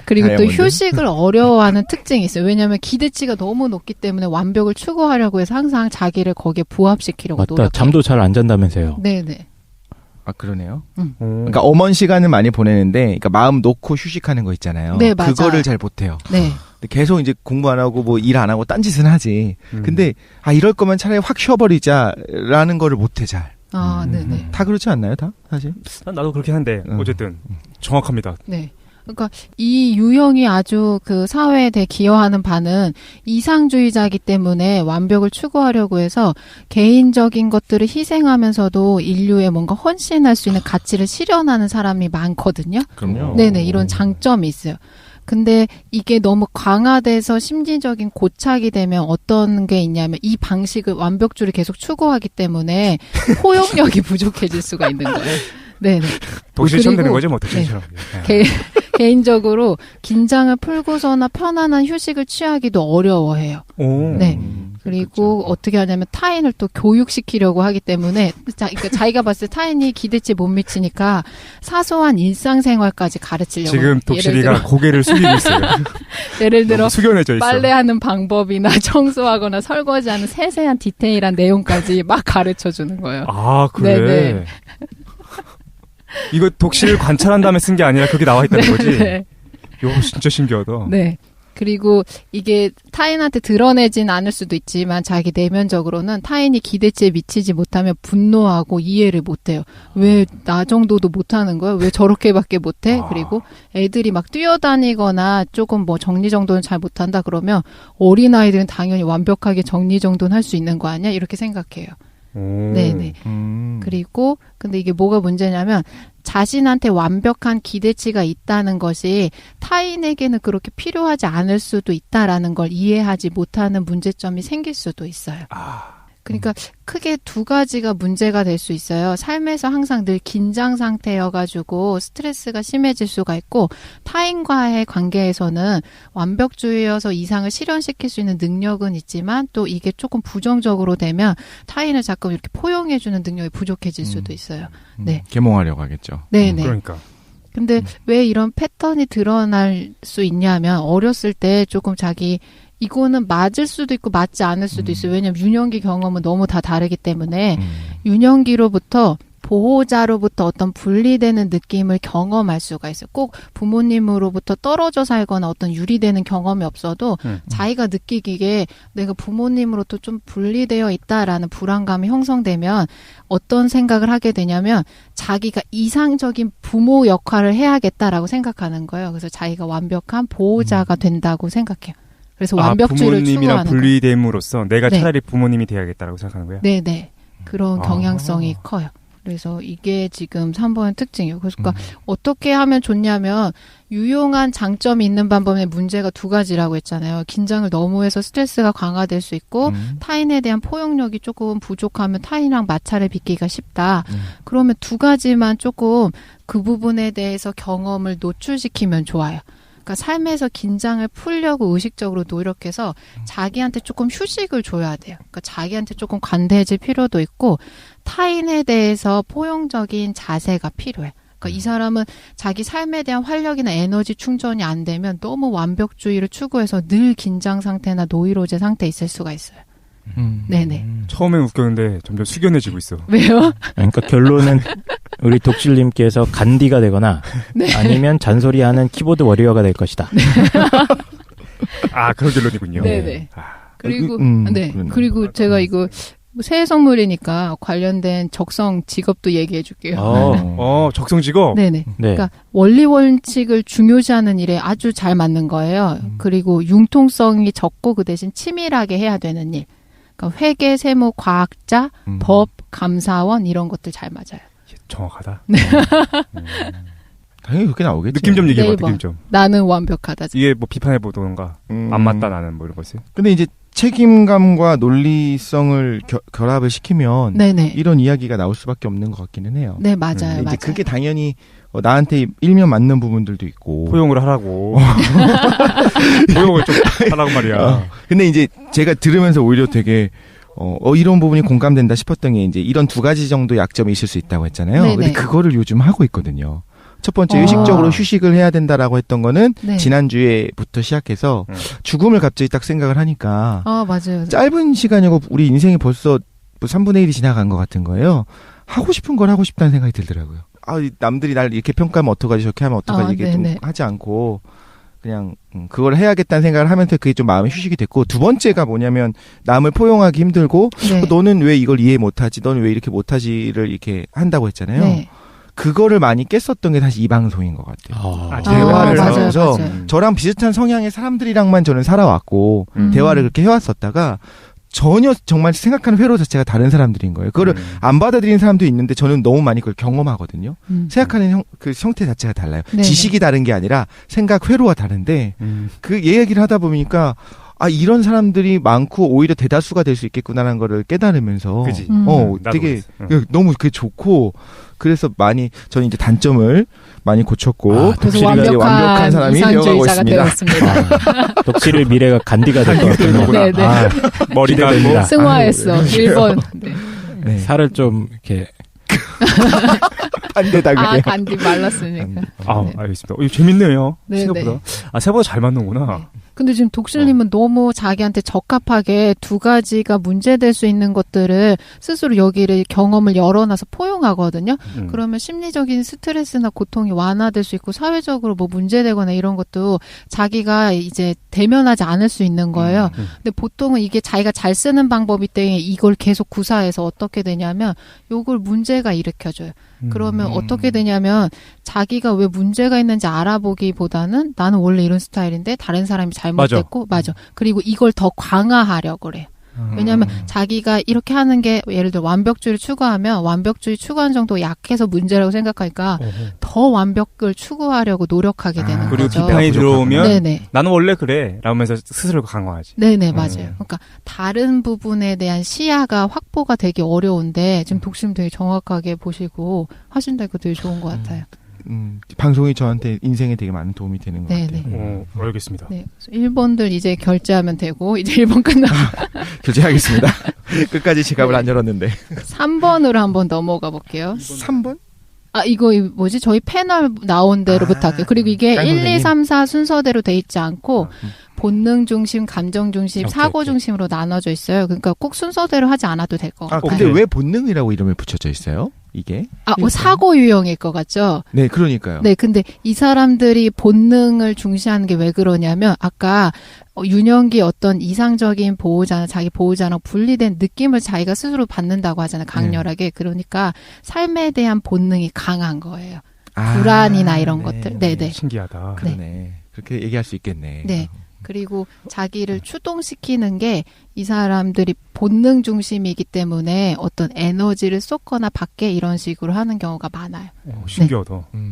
그리고 또 다이아몬드. 휴식을 어려워하는 특징이 있어요. 왜냐하면 기대치가 너무 높기 때문에 완벽을 추구하려고 해서 항상 자기를 거기에 부합시키려고 맞다. 노력해요. 잠도 잘 안 잔다면서요. 네네. 아, 그러네요. 어. 그러니까 엄한 시간을 많이 보내는데, 그러니까 마음 놓고 휴식하는 거 있잖아요. 네, 맞아요. 그거를 잘 못해요. 네. 근데 계속 이제 공부 안 하고 뭐 일 안 하고 딴짓은 하지. 음. 근데, 이럴 거면 차라리 확 쉬어버리자라는 거를 못해, 잘. 아, 네네. 다 그렇지 않나요, 다? 사실? 나도 그렇게 한데, 어쨌든. 정확합니다. 네. 그러니까 이 유형이 아주 그 사회에 대해 기여하는 바는 이상주의자이기 때문에 완벽을 추구하려고 해서 개인적인 것들을 희생하면서도 인류에 뭔가 헌신할 수 있는 가치를 실현하는 사람이 많거든요. 그럼요. 네네, 이런 장점이 있어요. 근데 이게 너무 강화돼서 심리적인 고착이 되면 어떤 게 있냐면 이 방식을 완벽주의를 계속 추구하기 때문에 포용력이 부족해질 수가 있는 거예요. 네네. 독실처럼 되는 그리고- 거죠, 뭐, 독실처럼. 개인적으로 긴장을 풀고서나 편안한 휴식을 취하기도 어려워해요. 오. 네. 그리고 어떻게 하냐면 타인을 또 교육시키려고 하기 때문에 그러니까 자기가 봤을 때 타인이 기대치에 못 미치니까 사소한 일상생활까지 가르치려고 지금 해요. 독실이가 고개를 숙이고 있어요. 예를 들어 너무 숙연해져 있어. 빨래하는 방법이나 청소하거나 설거지하는 세세한 디테일한 내용까지 막 가르쳐주는 거예요. 아, 그래. 네네. 이거 독실을 관찰한 다음에 쓴 게 아니라 그게 나와 있다는 거지? 네. 이거 진짜 신기하다. 네. 그리고 이게 타인한테 드러내진 않을 수도 있지만 자기 내면적으로는 타인이 기대치에 미치지 못하면 분노하고 이해를 못해요. 왜 나 정도도 못하는 거야? 왜 저렇게밖에 못해? 그리고 애들이 막 뛰어다니거나 조금 뭐 정리정돈을 잘 못한다 그러면 어린아이들은 당연히 완벽하게 정리정돈 할 수 있는 거 아니야? 이렇게 생각해요. 오. 네네. 그리고 근데 이게 뭐가 문제냐면 자신한테 완벽한 기대치가 있다는 것이 타인에게는 그렇게 필요하지 않을 수도 있다라는 걸 이해하지 못하는 문제점이 생길 수도 있어요. 그러니까 크게 두 가지가 문제가 될 수 있어요. 삶에서 항상 늘 긴장 상태여가지고 스트레스가 심해질 수가 있고 타인과의 관계에서는 완벽주의여서 이상을 실현시킬 수 있는 능력은 있지만 또 이게 조금 부정적으로 되면 타인을 자꾸 이렇게 포용해주는 능력이 부족해질 수도 있어요. 네. 계몽하려고 하겠죠. 네네. 그러니까. 근데 왜 이런 패턴이 드러날 수 있냐면 어렸을 때 조금 자기 이거는 맞을 수도 있고 맞지 않을 수도 있어요. 왜냐면 유년기 경험은 너무 다 다르기 때문에 유년기로부터 보호자로부터 어떤 분리되는 느낌을 경험할 수가 있어요. 꼭 부모님으로부터 떨어져 살거나 어떤 유리되는 경험이 없어도 자기가 느끼기에 내가 부모님으로부터 좀 분리되어 있다라는 불안감이 형성되면 어떤 생각을 하게 되냐면 자기가 이상적인 부모 역할을 해야겠다라고 생각하는 거예요. 그래서 자기가 완벽한 보호자가 된다고 생각해요. 그래서 완벽주의를 부모님이랑 추구하는 분리됨으로써 내가 네. 차라리 부모님이 돼야겠다라고 생각하는 거예요? 네네. 그런 경향성이 커요. 그래서 이게 지금 3번의 특징이에요. 그러니까 어떻게 하면 좋냐면 유용한 장점이 있는 방법에 문제가 두 가지라고 했잖아요. 긴장을 너무 해서 스트레스가 강화될 수 있고 타인에 대한 포용력이 조금 부족하면 타인이랑 마찰을 빚기가 쉽다. 그러면 두 가지만 조금 그 부분에 대해서 경험을 노출시키면 좋아요. 그러니까 삶에서 긴장을 풀려고 의식적으로 노력해서 자기한테 조금 휴식을 줘야 돼요. 그러니까 자기한테 조금 관대해질 필요도 있고 타인에 대해서 포용적인 자세가 필요해. 그러니까 이 사람은 자기 삶에 대한 활력이나 에너지 충전이 안 되면 너무 완벽주의를 추구해서 늘 긴장 상태나 노이로제 상태에 있을 수가 있어요. 네네. 처음엔 웃겼는데 점점 숙연해지고 있어. 왜요? 그러니까 결론은 우리 독실님께서 간디가 되거나 네. 아니면 잔소리하는 키보드 워리어가 될 것이다. 아, 그런 결론이군요. 네네. 그리고 네. 그러네. 그리고 제가 이거 새해 선물이니까 관련된 적성 직업도 얘기해 줄게요. 적성직업? 네네. 네. 그러니까 원리 원칙을 중요시하는 일에 아주 잘 맞는 거예요. 그리고 융통성이 적고 그 대신 치밀하게 해야 되는 일. 그러니까 회계, 세무, 과학자, 법, 감사원 이런 것들 잘 맞아요. 정확하다. 네. 당연히 그렇게 나오겠지. 느낌 좀 얘기해봐, 네이버. 느낌 좀. 나는 완벽하다. 이게 뭐 비판해보던가, 안 맞다 나는 뭐 이런 거 있어요? 근데 이제 책임감과 논리성을 결합을 시키면 네네. 이런 이야기가 나올 수밖에 없는 것 같기는 해요. 네, 맞아요. 근데 맞아요. 이제 그게 당연히 나한테 일면 맞는 부분들도 있고. 포용을 하라고. 포용을 좀 하라고 말이야. 근데 이제 제가 들으면서 오히려 되게 이런 부분이 공감된다 싶었던 게 이제 이런 두 가지 정도 약점이 있을 수 있다고 했잖아요. 네네. 근데 그거를 요즘 하고 있거든요. 첫 번째 의식적으로 휴식을 해야 된다라고 했던 거는 네. 지난주에부터 시작해서 죽음을 갑자기 딱 생각을 하니까 맞아요. 짧은 시간이고 우리 인생이 벌써 3분의 1이 지나간 것 같은 거예요. 하고 싶은 걸 하고 싶다는 생각이 들더라고요. 남들이 날 이렇게 평가하면 어떡하지 저렇게 하면 어떡하지 이게 좀 하지 않고 그냥 그걸 해야겠다는 생각을 하면서 그게 좀 마음의 휴식이 됐고 두 번째가 뭐냐면 남을 포용하기 힘들고 네. 너는 왜 이걸 이해 못하지 너는 왜 이렇게 못하지를 이렇게 한다고 했잖아요. 네. 그거를 많이 깼었던 게 사실 이 방송인 것 같아요. 대화를 맞아요, 하면서 맞아요. 저랑 비슷한 성향의 사람들이랑만 저는 살아왔고 대화를 그렇게 해왔었다가 전혀 정말 생각하는 회로 자체가 다른 사람들인 거예요. 그거를 안 받아들이는 사람도 있는데 저는 너무 많이 그걸 경험하거든요. 생각하는 그 형태 자체가 달라요. 네네. 지식이 다른 게 아니라 생각 회로가 다른데 그 얘기를 하다 보니까 이런 사람들이 많고 오히려 대다수가 될 수 있겠구나라는 거를 깨달으면서 그치? 되게 너무 그게 좋고 그래서 많이 저는 이제 단점을 많이 고쳤고 그래서 완벽한 사람이 되어가고 있습니다. 독실의 미래가 간디가 될 것 같군요. 네네. 머리가 기대됩니다. 승화했어. 1번. 네. 네. 살을 좀 이렇게 반대다 그게. 간디 말랐으니까. 네. 알겠습니다. 이거 재밌네요. 네, 생각보다. 생각보다 잘 맞는구나. 근데 지금 독실님은 너무 자기한테 적합하게 두 가지가 문제될 수 있는 것들을 스스로 여기를 경험을 열어놔서 포용하거든요. 그러면 심리적인 스트레스나 고통이 완화될 수 있고 사회적으로 뭐 문제되거나 이런 것도 자기가 이제 대면하지 않을 수 있는 거예요. 근데 보통은 이게 자기가 잘 쓰는 방법이 때문에 이걸 계속 구사해서 어떻게 되냐면 요걸 문제가 일으켜줘요. 그러면 어떻게 되냐면 자기가 왜 문제가 있는지 알아보기보다는 나는 원래 이런 스타일인데 다른 사람이 잘못됐고 맞아. 그리고 이걸 더 강화하려고 그래요. 왜냐하면 자기가 이렇게 하는 게 예를 들어 완벽주의를 추구하면 완벽주의 추구하는 정도 약해서 문제라고 생각하니까 더 완벽을 추구하려고 노력하게 되는 그리고 거죠. 비판이 들어오면 네네. 나는 원래 그래 라면서 스스로 강화하지. 네네 맞아요. 그러니까 다른 부분에 대한 시야가 확보가 되게 어려운데 지금 독심 되게 정확하게 보시고 하신다니까 되게 좋은 것 같아요. 방송이 저한테 인생에 되게 많은 도움이 되는 것 네네. 같아요. 알겠습니다. 네, 1번들 이제 결제하면 되고 이제 1번 끝나고 결제하겠습니다. 끝까지 지갑을 안 열었는데. 3번으로 한번 넘어가 볼게요. 3번? 이거 뭐지? 저희 패널 나온 대로부터 할게요. 그리고 이게 짱 1, 2, 선생님. 3, 4 순서대로 돼 있지 않고 본능 중심, 감정 중심, 사고 중심으로 나눠져 있어요. 그러니까 꼭 순서대로 하지 않아도 될 것 같아요. 근데 왜 본능이라고 이름을 붙여져 있어요? 이게. 사고 유형일 것 같죠? 네, 그러니까요. 네, 근데 이 사람들이 본능을 중시하는 게 왜 그러냐면, 아까 유년기 어떤 이상적인 보호자나 자기 보호자랑 분리된 느낌을 자기가 스스로 받는다고 하잖아요. 강렬하게. 그러니까 삶에 대한 본능이 강한 거예요. 불안이나 이런 것들. 네네. 신기하다. 그러네. 그렇게 얘기할 수 있겠네. 네. 그리고 자기를 추동시키는 게 이 사람들이 본능 중심이기 때문에 어떤 에너지를 쏟거나 받게 이런 식으로 하는 경우가 많아요. 신기하다. 네.